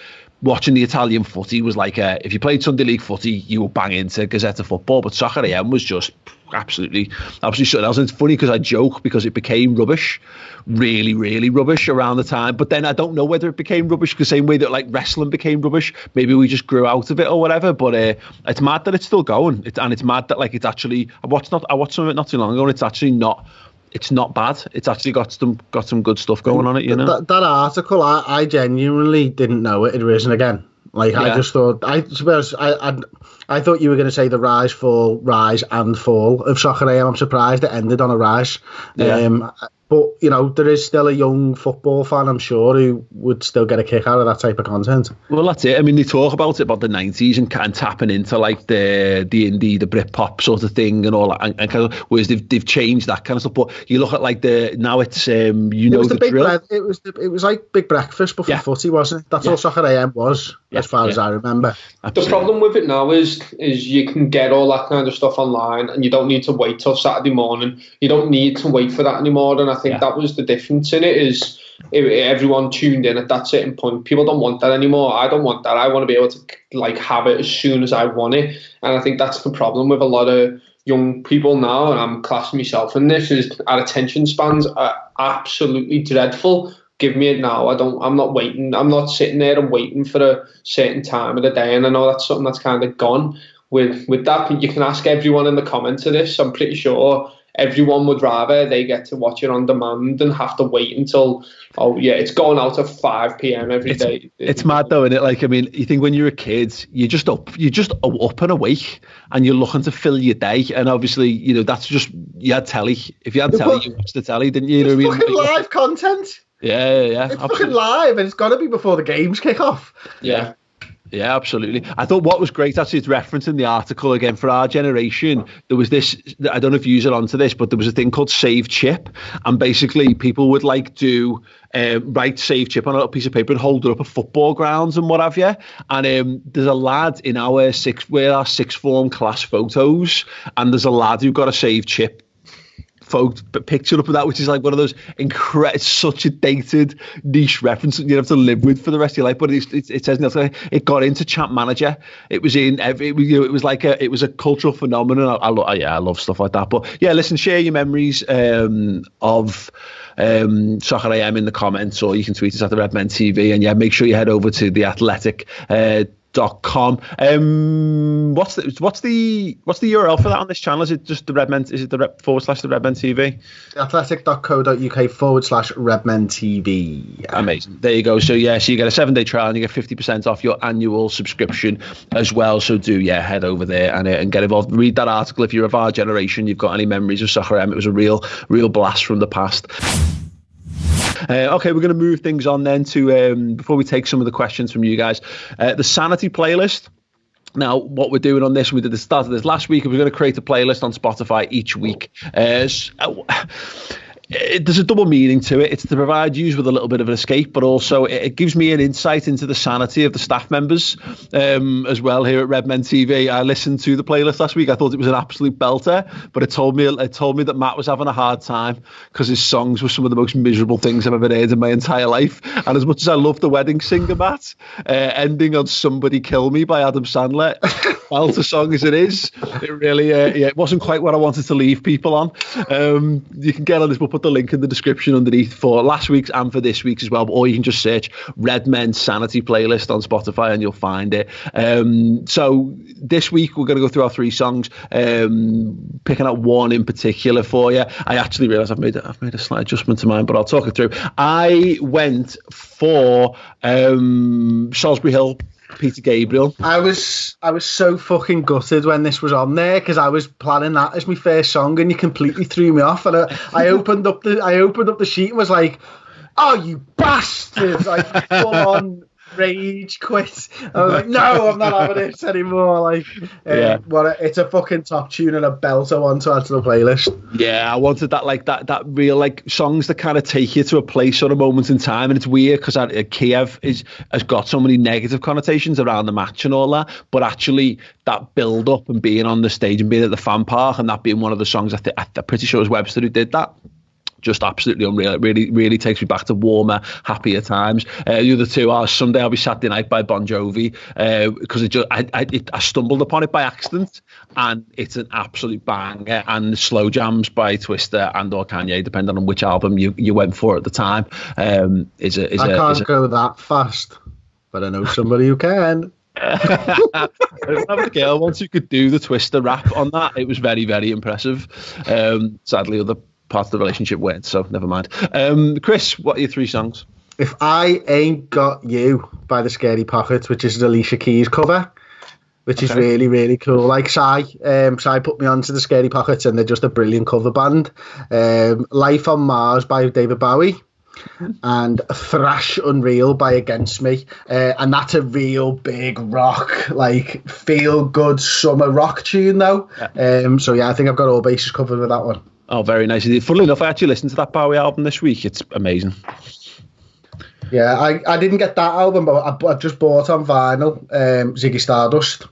Watching the Italian footy was like if you played Sunday League footy, you were bang into Gazzetta Football, but Soccer AM was just absolutely something else. And it's funny because I joke because it became rubbish, really, really rubbish around the time. But then I don't know whether it became rubbish because same way that like wrestling became rubbish, maybe we just grew out of it or whatever. But it's mad that it's still going, and it's mad that like it's actually I watched some of it not too long ago, and it's actually not. It's not bad. It's actually got some good stuff going on it, you know. That article, I genuinely didn't know it had risen again. Like I just thought, I thought you were going to say the rise, and fall of Soccer AM. I'm surprised it ended on a rise. Yeah. But, you know, there is still a young football fan, I'm sure, who would still get a kick out of that type of content. Well, that's it. I mean, they talk about the 90s and tapping into, like, the indie, the Britpop sort of thing and all that. And kind of, whereas they've changed that kind of stuff. But you look at, like, now it's, the drill. It was like Big Breakfast, but for footy, wasn't it? That's all Soccer AM was, as far as I remember. Absolutely. The problem with it now is you can get all that kind of stuff online and you don't need to wait till Saturday morning. You don't need to wait for that anymore. And I think that was the difference in it, is everyone tuned in at that certain point. People don't want that anymore. I don't want that. I want to be able to like have it as soon as I want it. And I think that's the problem with a lot of young people now, and I'm classing myself in this, is our attention spans are absolutely dreadful. Give me it now. I'm not waiting. I'm not sitting there and waiting for a certain time of the day. And I know that's something that's kind of gone with that. You can ask everyone in the comments of this. I'm pretty sure everyone would rather they get to watch it on demand than have to wait until, it's going out at 5 p.m. every day. It's mad though, isn't it? Like, I mean, you think when you're a kid, you're just up and awake and you're looking to fill your day. And obviously, you know, that's just, you had telly. If you had telly, you watched the telly, didn't you? It's fucking live content. Yeah. It's fucking live, and it's got to be before the games kick off. Yeah. Yeah, absolutely. I thought what was great, actually, it's referencing the article again, for our generation, there was this, I don't know if you use it onto this, but there was a thing called Save Chip, and basically people would like do write Save Chip on a little piece of paper and hold it up at football grounds and what have you. And there's a lad in our sixth form class photos, and there's a lad who got a Save Chip picture up of that, which is like one of those it's such a dated niche reference that you have to live with for the rest of your life. But it says it got into Champ Manager. It was in it was like it was a cultural phenomenon. I love stuff like that. But yeah, listen, share your memories of Soccer AM in the comments, or you can tweet us at the Redmen TV, and make sure you head over to the Athletic.com. What's the URL for that on this channel? Is it just the Redmen? Is it the /the Redmen TV? Athletic.co.uk/Redmen TV. Amazing. There you go. So you get a 7-day trial and you get 50% off your annual subscription as well. So head over there and get involved. Read that article if you're of our generation. You've got any memories of Soccer AM. It was a real blast from the past. Okay, we're going to move things on then to, before we take some of the questions from you guys, the Sanity playlist. Now, what we're doing on this, we did the start of this last week, and we're going to create a playlist on Spotify each week. There's a double meaning to it. It's to provide you with a little bit of an escape, but also it gives me an insight into the sanity of the staff members as well here at Redmen TV. I listened to the playlist last week. I thought it was an absolute belter, but it told me that Matt was having a hard time because his songs were some of the most miserable things I've ever heard in my entire life. And as much as I love the wedding singer, Matt, ending on "Somebody Kill Me" by Adam Sandler, belter song as it is, it really it wasn't quite what I wanted to leave people on. You can get on this, we'll put the link in the description underneath for last week's and for this week's as well, or you can just search Redmen Sanity playlist on Spotify and you'll find it. So this week we're going to go through our 3 songs, picking out one in particular for you. I actually realised I've made a slight adjustment to mine, but I'll talk it through. I went for Salisbury Hill, Peter Gabriel. I was so fucking gutted when this was on there, because I was planning that as my first song, and you completely threw me off. And I opened up the sheet and was like, "Oh, you bastards!" Like full on rage quit. I was like, no, I'm not having it anymore. Like, it's a fucking top tune and a belt I want to add to the playlist. Yeah, I wanted that, like that real, like, songs that kind of take you to a place or a moment in time. And it's weird because Kiev has got so many negative connotations around the match and all that, but actually that build up and being on the stage and being at the fan park and that being one of the songs, I'm pretty sure it was Webster who did that. Just absolutely unreal. It really, really takes me back to warmer, happier times. The other two are Sunday I'll Be Saturday Night by Bon Jovi, because I stumbled upon it by accident, and it's an absolute banger. And Slow Jams by Twister and or Kanye, depending on which album you went for at the time. I can't go that fast, but I know somebody who can. I have a girl once who could do the Twister rap on that. It was very, very impressive. Sadly, other parts of the relationship weren't, so never mind. Chris, what are your three songs? If I Ain't Got You by the Scary Pockets, which is an Alicia Keys cover, which is really, really cool. Like Sai put me onto the Scary Pockets, and they're just a brilliant cover band. Life on Mars by David Bowie, and Thrash Unreal by Against Me, and that's a real big rock, like feel good summer rock tune though. So yeah, I think I've got all bases covered with that one. Oh, very nice. Funnily enough, I actually listened to that Bowie album this week. It's amazing. Yeah, I didn't get that album, but I just bought on vinyl Ziggy Stardust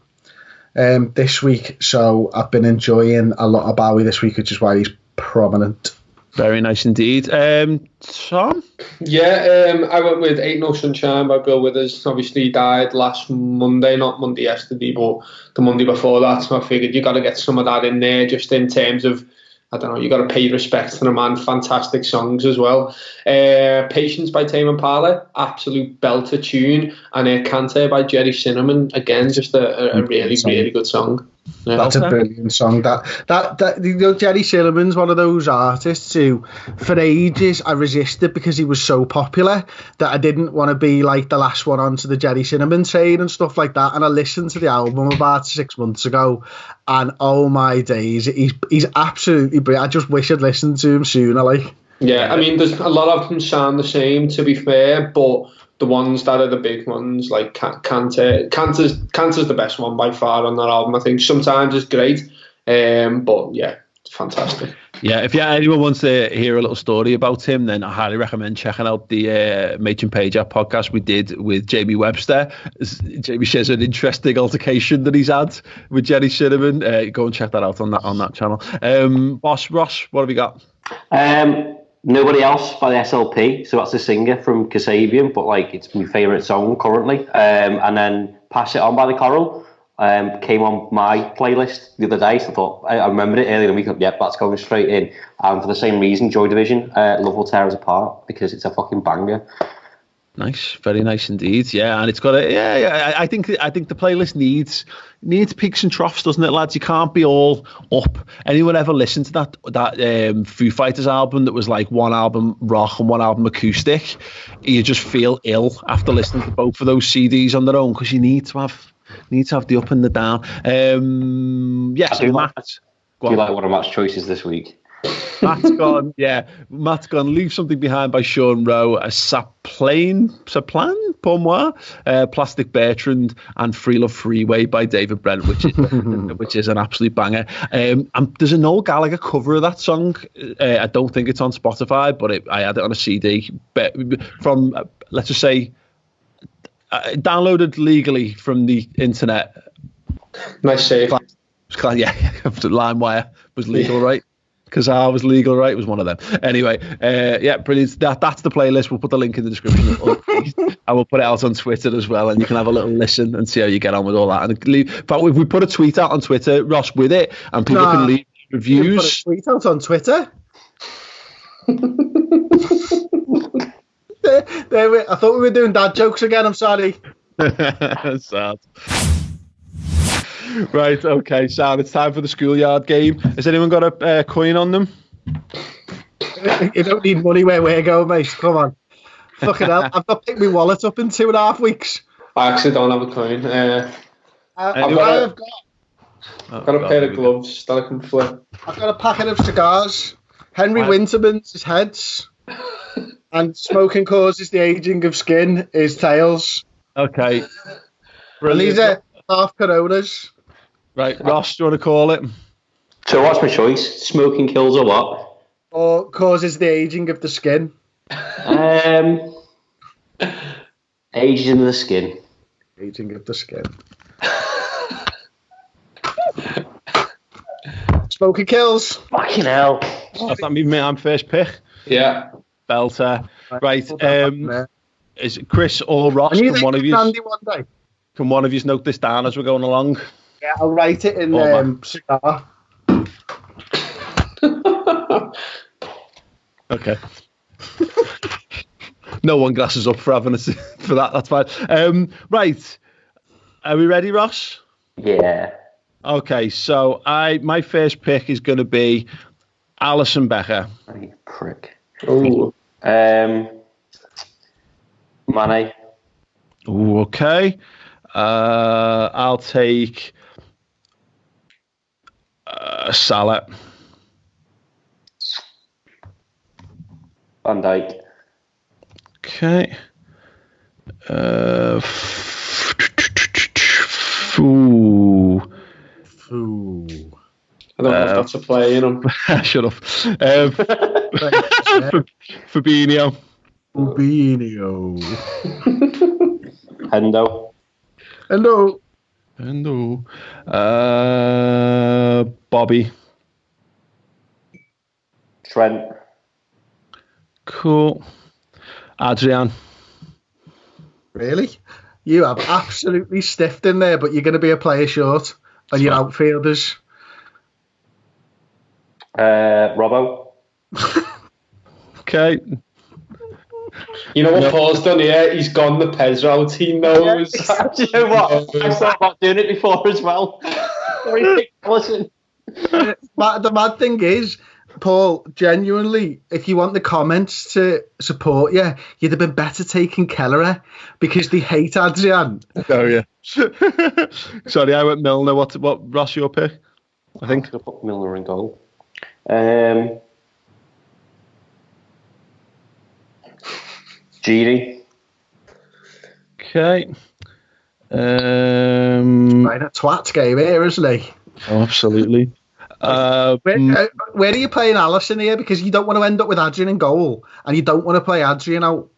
this week. So I've been enjoying a lot of Bowie this week, which is why he's prominent. Very nice indeed. Tom? Yeah, I went with Ain't No Sunshine by Bill Withers. Obviously, he died last Monday, not Monday yesterday, but the Monday before that. So I figured you got to get some of that in there, just in terms of, I don't know, you got to pay respect to the man. Fantastic songs as well. Patience by Tame Impala, absolute belter tune. And Canter by Jerry Cinnamon, again, just a really, really good song. Yeah. That's a brilliant song. That you know, Jerry Cinnamon's one of those artists who, for ages, I resisted because he was so popular that I didn't want to be like the last one onto the Jerry Cinnamon train and stuff like that. And I listened to the album about 6 months ago, and oh my days, he's absolutely brilliant. I just wish I'd listened to him sooner. Like, yeah, I mean, there's a lot of them sound the same, to be fair, but the ones that are the big ones, like Canter's the best one by far on that album. I think sometimes it's great, but yeah, it's fantastic. Yeah, if anyone wants to hear a little story about him, then I highly recommend checking out the Mage and Page App podcast we did with Jamie Webster. Jamie shares an interesting altercation that he's had with Jerry Cinnamon. Go and check that out on that channel. Boss Ross, what have we got? Nobody Else by the SLP, so that's the singer from Kasabian, but like it's my favourite song currently. And then Pass It On by the Coral came on my playlist the other day, so I thought, I remembered it earlier in the week, yep, that's going straight in. And for the same reason, Joy Division, Love Will Tear Us Apart, because it's a fucking banger. Nice, very nice indeed. Yeah, and it's got I think the playlist needs peaks and troughs, doesn't it, lads? You can't be all up. Anyone ever listened to that Foo Fighters album that was like one album rock and one album acoustic? You just feel ill after listening to both of those CDs on their own, because you need to have the up and the down. Yes, do you like one of Matt's choices this week? Matt's gone Leave Something Behind by Sean Rowe, a Saplan Pour Moi, Plastic Bertrand, and Free Love Freeway by David Brent, which is an absolute banger. And there's a Noel Gallagher cover of that song. I don't think it's on Spotify, but I had it on a CD from, let's just say, downloaded legally from the internet. Nice save. Yeah, LimeWire was legal, right? Because I was legal, right? It was one of them. Anyway, yeah, brilliant. That's the playlist. We'll put the link in the description. I will put it out on Twitter as well, and you can have a little listen and see how you get on with all that. And but we put a tweet out on Twitter, Ross, with it, and people can leave reviews. You put a tweet out on Twitter? I thought we were doing dad jokes again. I'm sorry. Sad. Right, okay, Sam, it's time for the schoolyard game. Has anyone got a coin on them? You don't need money where we're going, mate. Come on. Fucking hell. I've got to pick my wallet up in 2.5 weeks. I actually don't have a coin. I've got a pair of gloves that I can flip. I've got a packet of cigars. Henry Winterman's heads. And smoking causes the aging of skin is tails. Okay. And these are half Coronas. Right, Ross, do you want to call it? So what's my choice? Smoking kills or what? Or causes the aging of the skin. Ages into the skin. Aging of the skin. Smoking kills. Fucking hell. Does that mean I'm first pick? Yeah. Belter. Right. Is it Chris or Ross? Can one of you? Can one of you note this down as we're going along? Yeah, I'll write it in cigar. Okay. No one glasses up for having for that. That's fine. Right. Are we ready, Ross? Yeah. Okay. So my first pick is going to be Alisson Becker. You prick. Ooh. Mane. Ooh, okay. I'll take Salah. Van Dijk. Okay. Ooh. I don't know if that's a play, you know. Shut up. Fabinho. Hendo. Bobby. Trent. Cool. Adrian. Really? You have absolutely stiffed in there, but you're going to be a player short on your outfielders. Robbo. Okay. You know what Paul's done here? He's gone the Pez route. He knows. Do you know what? I thought about doing it before as well. Listen. The mad thing is, Paul, genuinely, if you want the comments to support you, you'd have been better taking Kelleher because they hate Adrian. Oh, yeah. Sorry, I went Milner. What Ross, your pick? I think. I'll put Milner in goal. Genie. Okay. Right, a twat game here, isn't he? Oh, absolutely. Where are you playing Alisson here? Because you don't want to end up with Adrian in goal, and you don't want to play Adrian out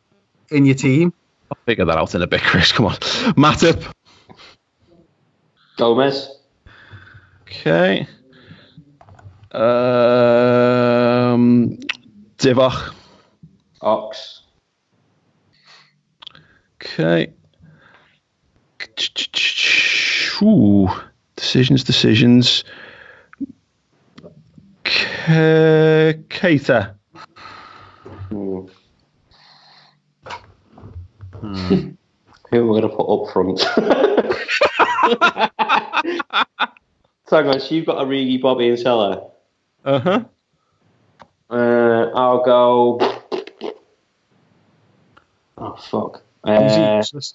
in your team. I'll figure that out in a bit, Chris. Come on. Matip. Gomez. Okay. Divock. Ox. Okay. Ooh. Decisions. Keita. Who am I going to put up front? So, guys, you've got Origi, Bobby, and Salah. Uh-huh. I'll go. Oh, fuck. As was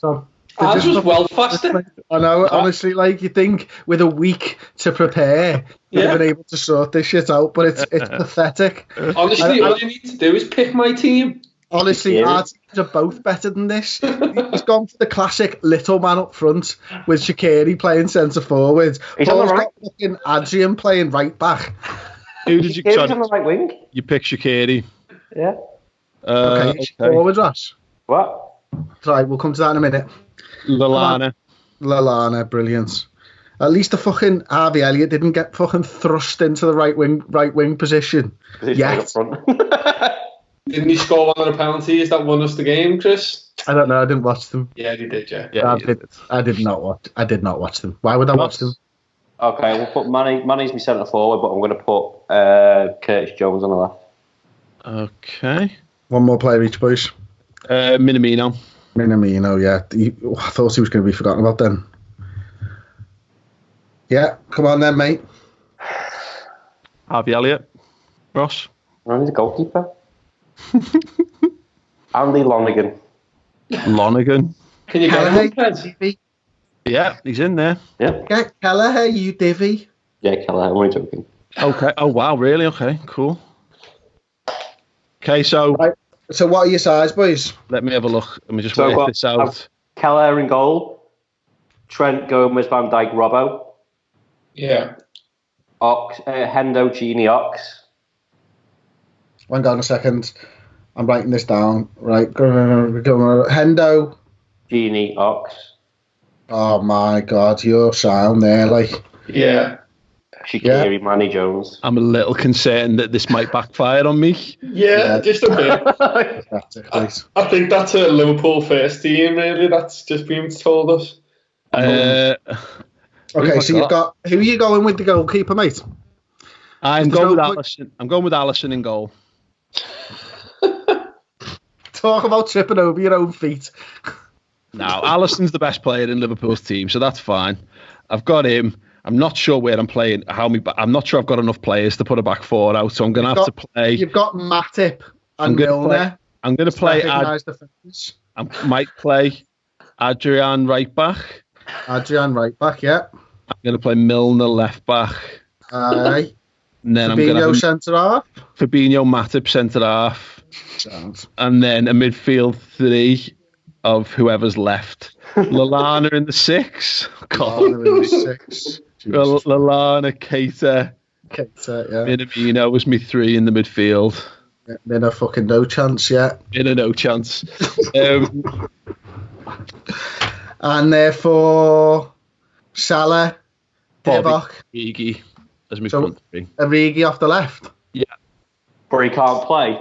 well faster. I know, honestly, like, you think with a week to prepare, you'd have been able to sort this shit out, but it's pathetic. Honestly, all you need to do is pick my team. Honestly, our teams are both better than this. He's gone for the classic little man up front with Shaqiri playing centre forward. Paul's got fucking Adrian playing right back. Who did you pick? On the right wing. You picked Shaqiri. Yeah. Okay. Forward, Ross. What? Right, we'll come to that in a minute. Lallana, brilliant. At least the fucking Harvey Elliott didn't get fucking thrust into the right wing position. Yet. Didn't he score one of the penalties that won us the game, Chris? I don't know. I didn't watch them. Yeah, he did. Yeah. I did not watch them. Why would I watch them? Okay, we'll put Manny's my centre forward, but I'm going to put Curtis Jones on the left. Okay. One more player each, boys. Minamino, yeah. I thought he was going to be forgotten about then. Yeah, come on then, mate. Harvey Elliott. Ross. I need a goalkeeper. Andy Lonergan. Can you get him? Yeah, he's in there. Yeah. Get Kelleher, you divvy. Yeah, Kelleher, I'm only joking. Okay. Oh, wow, really? Okay, cool. Okay, so... Right. So what are your size, boys? Let me have a look. Let me just work this out. Keller in goal. Trent, Gomez, Van Dijk, Robbo. Yeah. Hendo, Genie, Ox. Hang on a second. I'm writing this down. Right. Hendo. Genie, Ox. Oh my God, you're sound there. Like, Yeah. Shaqiri, Manny Jones. I'm a little concerned that this might backfire on me. Yeah, just a bit. I think that's a Liverpool first team, really. That's just been told us. Okay, so you've got, who are you going with the goalkeeper, mate? I'm going with Alisson. I'm going with Alisson in goal. Talk about tripping over your own feet. Now, Alisson's the best player in Liverpool's team, so that's fine. I've got him. I'm not sure where I'm playing. I'm not sure I've got enough players to put a back four out, so I'm going to have to play. You've got Matip and Milner. I'm going to play. I might play Adrian right back. Adrian right back, yeah. I'm going to play Milner left back. Aye. And then Fabinho centre half. Fabinho, Matip centre half. Sounds. And then a midfield three of whoever's left. Lallana in the 6. Lallana in the 6. Lallana, Keita, yeah. Minamino was me 3 in the midfield. Mina fucking no chance yet. Mina no chance. And therefore, Salah, Divock, Origi as my front three. Origi off the left. Yeah. Where he can't play.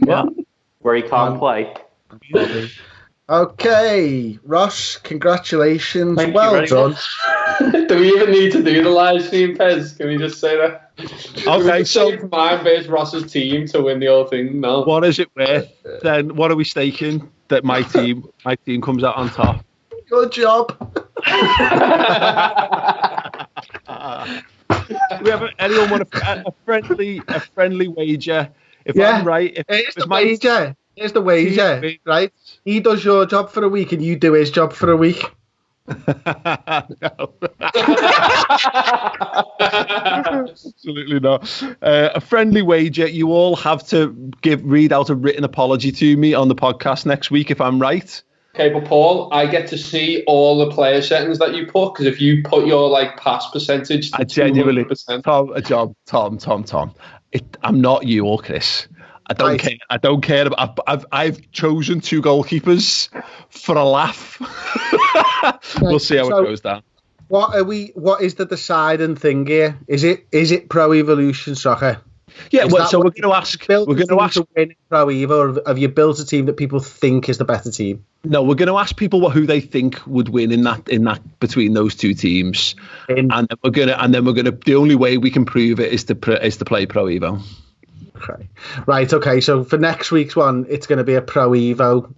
Yeah. Where he can't play. Okay, Ross, congratulations. Thank well you done. Do we even need to do the live stream, Pez? Can we just say that? Okay, so mine versus Ross's team to win the whole thing. No. What is it worth? Then what are we staking that my team comes out on top? Good job. Do we have anyone want a friendly wager? If I'm right, here's the wager, right? He does your job for a week and you do his job for a week. No. Absolutely not. A friendly wager. You all have to read out a written apology to me on the podcast next week if I'm right. Okay, but Paul, I get to see all the player settings that you put, because if you put your pass percentage to I genuinely 200%. Tom. I'm not you or Chris. I don't care. I don't care. I've chosen 2 goalkeepers for a laugh. We'll see how it goes down. What is the deciding thing here? Is it Pro Evolution Soccer? Yeah. So we're going to ask. We're going to ask to win Pro Evo, or have you built a team that people think is the better team? No, we're going to ask people who they think would win in that between those 2 teams, and then we're going to. The only way we can prove it is to play Pro Evo. Okay. Right. Okay. So for next week's one, it's going to be a Pro Evo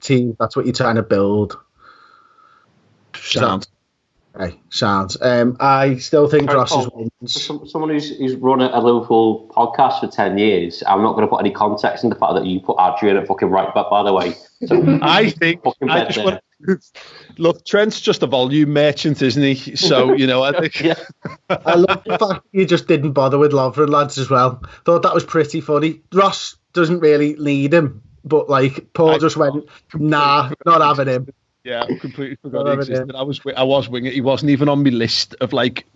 team. That's what you're trying to build. Sounds. Okay. Sounds. I still think Ross's wins. Someone who's run a Liverpool podcast for 10 years, I'm not going to put any context in the fact that you put Adrian at fucking right back, by the way. So, I think. Look, Trent's just a volume merchant, isn't he? So, I think. Yeah. I love the fact you just didn't bother with Lovren, lads, as well. Thought that was pretty funny. Ross doesn't really need him, but Paul just went, nah, not having him. Yeah, I completely forgot he existed. I was winging. He wasn't even on my list of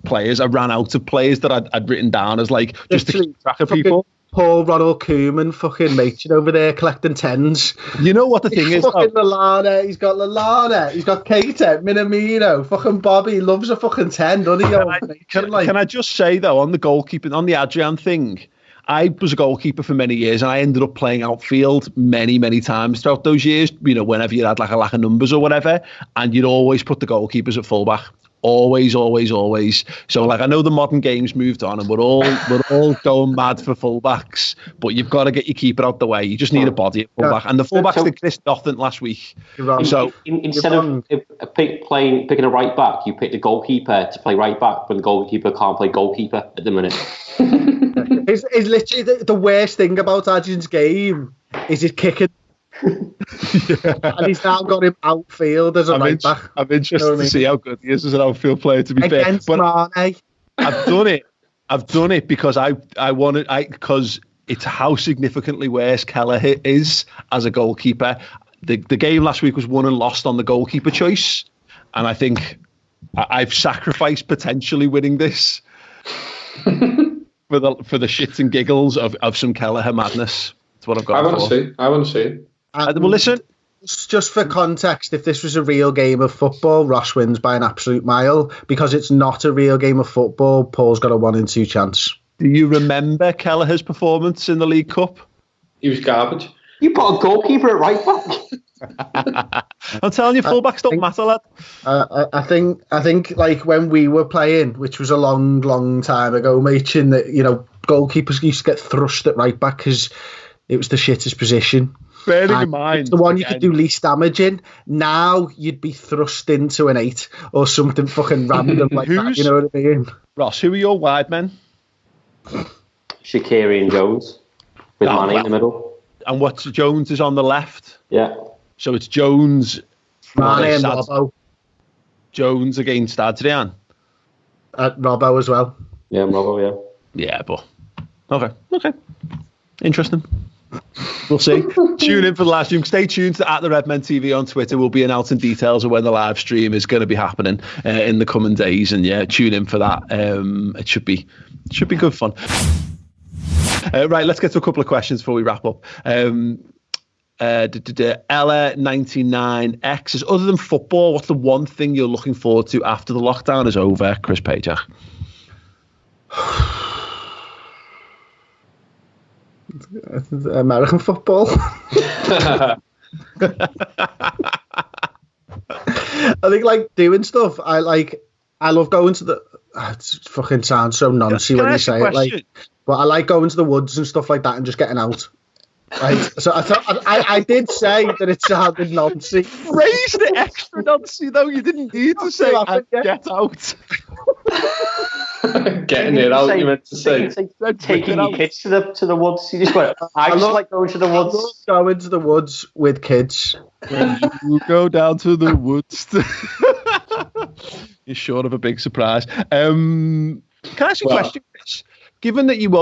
players. I ran out of players that I'd written down as just to keep track of people. Paul Ronald Koeman fucking mateshing over there collecting tens. You know what the thing is? Fucking Lallana. He's got Lallana. He's got Keita, Minamino. Fucking Bobby loves a fucking 10, doesn't he? Can I just say though, on the goalkeeping, on the Adrian thing, I was a goalkeeper for many years and I ended up playing outfield many, many times throughout those years, whenever you had a lack of numbers or whatever, and you'd always put the goalkeepers at fullback. Always. So I know the modern game's moved on and we're all going mad for fullbacks, but you've got to get your keeper out the way. You just need a body at fullback, and the fullbacks did this nothing last week. So instead of picking a right back, you pick the goalkeeper to play right back, but the goalkeeper can't play goalkeeper at the minute. It's literally the worst thing about Adrian's game is his kicking. And he's now got him outfield as a right back. I'm interested to see how good he is as an outfield player, to be fair. But Mane. I've done it because because it's how significantly worse Keller is as a goalkeeper. the game last week was won and lost on the goalkeeper choice, and I think I've sacrificed potentially winning this for the shits and giggles of some Kelleher madness. That's what I've got. I want to see. Well, listen. Just for context, if this was a real game of football, Ross wins by an absolute mile. Because it's not a real game of football, Paul's got a 1 in 2 chance. Do you remember Kelleher's performance in the League Cup? He was garbage. You put a goalkeeper at right back. I'm telling you, fullbacks don't matter, lad. I think like when we were playing, which was a long time ago, mate, and that, you know, goalkeepers used to get thrust at right back because it was the shittest position. Bearing in mind, it's the one you could do least damage in. Now you'd be thrust into an 8 or something fucking random like that. You know what I mean? Ross, who are your wide men? Shaqiri and Jones with Manny in the middle. And what's Jones is on the left? Yeah. So it's Jones, Manny and Robbo. Jones against Adrian. Robbo as well. Yeah, Robbo. Yeah. Yeah, but okay, interesting. We'll see. Tune in for the live stream. Stay tuned to @the_Redmen_TV on Twitter. We'll be announcing details of when the live stream is going to be happening in the coming days, and yeah, tune in for that. It should be good fun. Right, let's get to a couple of questions before we wrap up. Ella99X says, other than football, what's the one thing you're looking forward to after the lockdown is over? Chris Pajak. American football. I think like doing stuff. I love going to the. It fucking sounds so nonsense when you say it. Like, but I like going to the woods and stuff like that and just getting out. Right. So I did say that it sounded nonsense. Phrased it extra nonsense though. You didn't need to say get out. Getting it out, you meant to say. Taking your kids to the woods. You just went, I just like going to the woods. I love going to the woods with kids. When you go down to the woods. You're short of a big surprise. Can I ask you a question, Chris? Given that you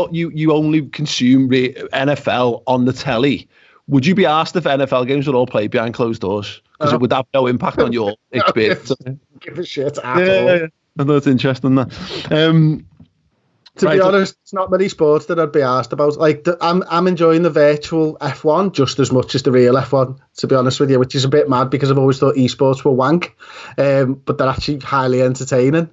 only consume NFL on the telly, would you be asked if NFL games would all played behind closed doors? Because it would have no impact on your experience. Give a shit at all. Yeah. I thought it's interesting that. To be honest, it's not many sports that I'd be asked about. Like, I'm enjoying the virtual F1 just as much as the real F1, to be honest with you, which is a bit mad because I've always thought esports were wank, but they're actually highly entertaining.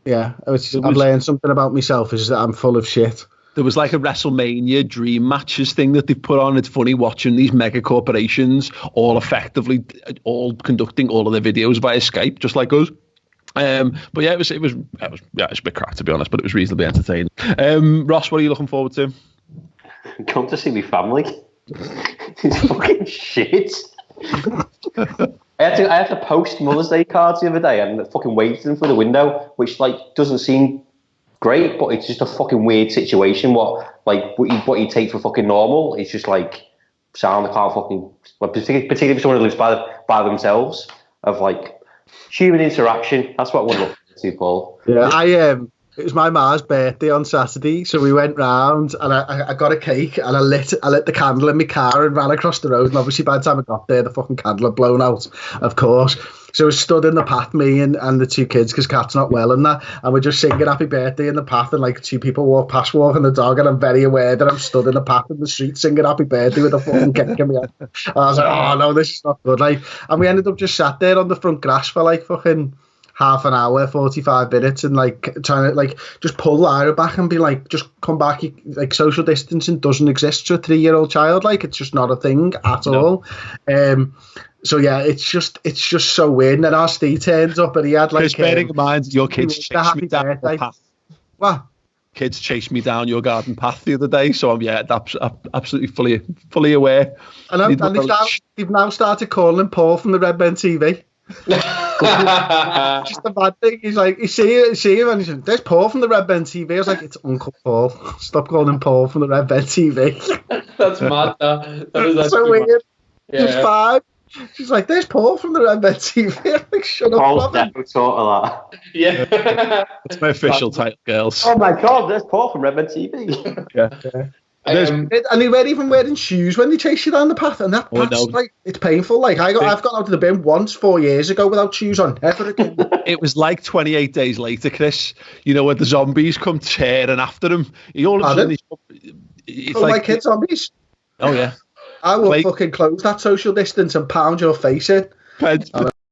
Yeah, I've learned something about myself is that I'm full of shit. There was like a WrestleMania Dream Matches thing that they put on. It's funny watching these mega corporations all conducting all of their videos via Skype, just like us. But yeah, it was a bit crap to be honest, but it was reasonably entertaining. Ross, what are you looking forward to? Come to see my family. It's fucking shit. I had to post Mother's Day cards the other day and fucking waited them for the window, which like doesn't seem great, but it's just a fucking weird situation. What you take for fucking normal, it's just like sound. I can't fucking, particularly if someone who lives by themselves, of like human interaction. That's what I want to look to, Paul. Yeah, it was my ma's birthday on Saturday, so we went round and I got a cake and I lit the candle in my car and ran across the road, and obviously by the time I got there the fucking candle had blown out, of course. So I stood in the path, me and the 2 kids, because Kat's not well and that, and we're just singing happy birthday in the path, and like 2 people walk past walking the dog, and I'm very aware that I'm stood in the path in the street singing happy birthday with a fucking cake in my hand. And I was like, oh no, this is not good. Like, and we ended up just sat there on the front grass for like fucking half an hour, 45 minutes, and like trying to like just pull Lyra back and be like, just come back. Like, social distancing doesn't exist to a 3-year-old child. Like, it's just not a thing at all. So yeah, it's just so weird. And then our Steve turns up and he had like. Bearing in mind, your kids chased me down the path. What? Kids chased me down your garden path the other day, so I'm absolutely fully aware. And they've now started calling him Paul from the Redmen TV. Just a bad thing. He's like, you see him and he's like, there's Paul from the Redmen TV. I was like, it's Uncle Paul. Stop calling him Paul from the Redmen TV. That's mad. That is so weird. Yeah. He's 5. She's like, there's Paul from the Redmen TV. I'm like, shut up. Paul's definitely sort of that. Yeah. That's my official title, girls. Oh my god, there's Paul from Redmen TV. Yeah. And they weren't even wearing shoes when they chase you down the path, and that's like, it's painful. Like I've gone out to the bin once 4 years ago without shoes on, never again. It was like 28 days later, Chris. You know, when the zombies come tearing after him. All of a sudden, it's like my kids zombies. Oh yeah, I will fucking close that social distance and pound your face in.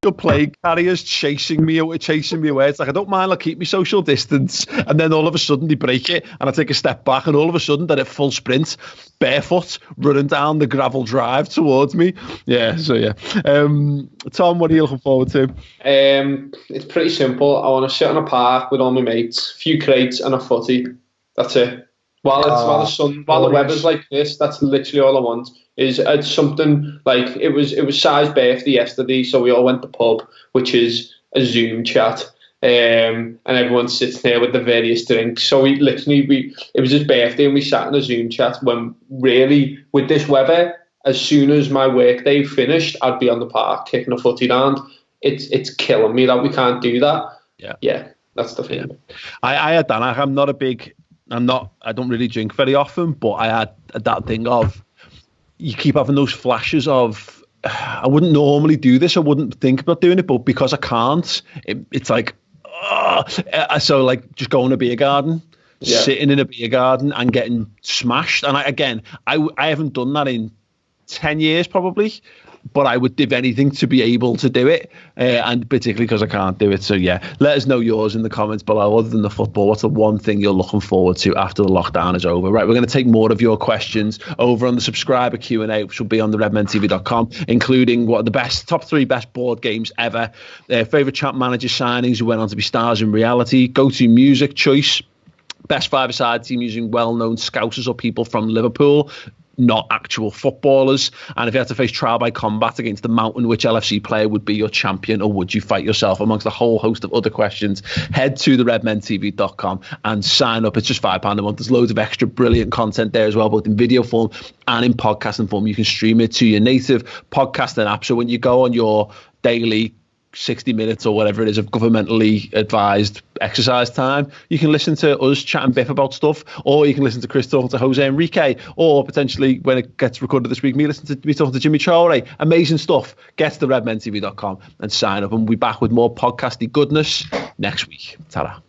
Your plague carriers chasing me away. It's like, I don't mind, I'll keep my social distance. And then all of a sudden they break it and I take a step back and all of a sudden they're at full sprint, barefoot, running down the gravel drive towards me. Yeah, so yeah. Tom, what are you looking forward to? It's pretty simple. I want to sit in a park with all my mates, a few crates and a footy. That's it. While the weather's like this, that's literally all I want. Is something like it was Si's birthday yesterday, so we all went to the pub, which is a Zoom chat, and everyone sits there with the various drinks. So it was his birthday, and we sat in a Zoom chat. When really with this weather, as soon as my work day finished, I'd be on the park kicking a footy round. It's killing me that we can't do that. Yeah, that's the thing. I had that. I don't really drink very often, but I had that thing of, you keep having those flashes of, I wouldn't normally do this, I wouldn't think about doing it, but because I can't, it's like, so like just going to a beer garden, sitting in a beer garden and getting smashed. And I haven't done that in 10 years probably, but I would give anything to be able to do it, and particularly because I can't do it. So yeah, let us know yours in the comments below. Other than the football, what's the one thing you're looking forward to after the lockdown is over? Right, we're going to take more of your questions over on the subscriber Q&A, which will be on the redmentv.com, including what are the top 3 best board games ever, favourite champ manager signings who went on to be stars in reality, go-to music choice, best five-a-side team using well-known scousers or people from Liverpool, not actual footballers, and if you had to face trial by combat against the mountain, which LFC player would be your champion, or would you fight yourself, amongst a whole host of other questions. Head to the redmentv.com and sign up. It's just £5 a month. There's loads of extra brilliant content there as well, both in video form and in podcasting form. You can stream it to your native podcasting app, so when you go on your daily 60 minutes or whatever it is of governmentally advised exercise time, you can listen to us chat and biff about stuff, or you can listen to Chris talking to Jose Enrique, or potentially when it gets recorded this week, me talking to Jimmy Traore. Amazing stuff. Get to the redmentv.com and sign up, and we'll be back with more podcasty goodness next week. Ta-ra.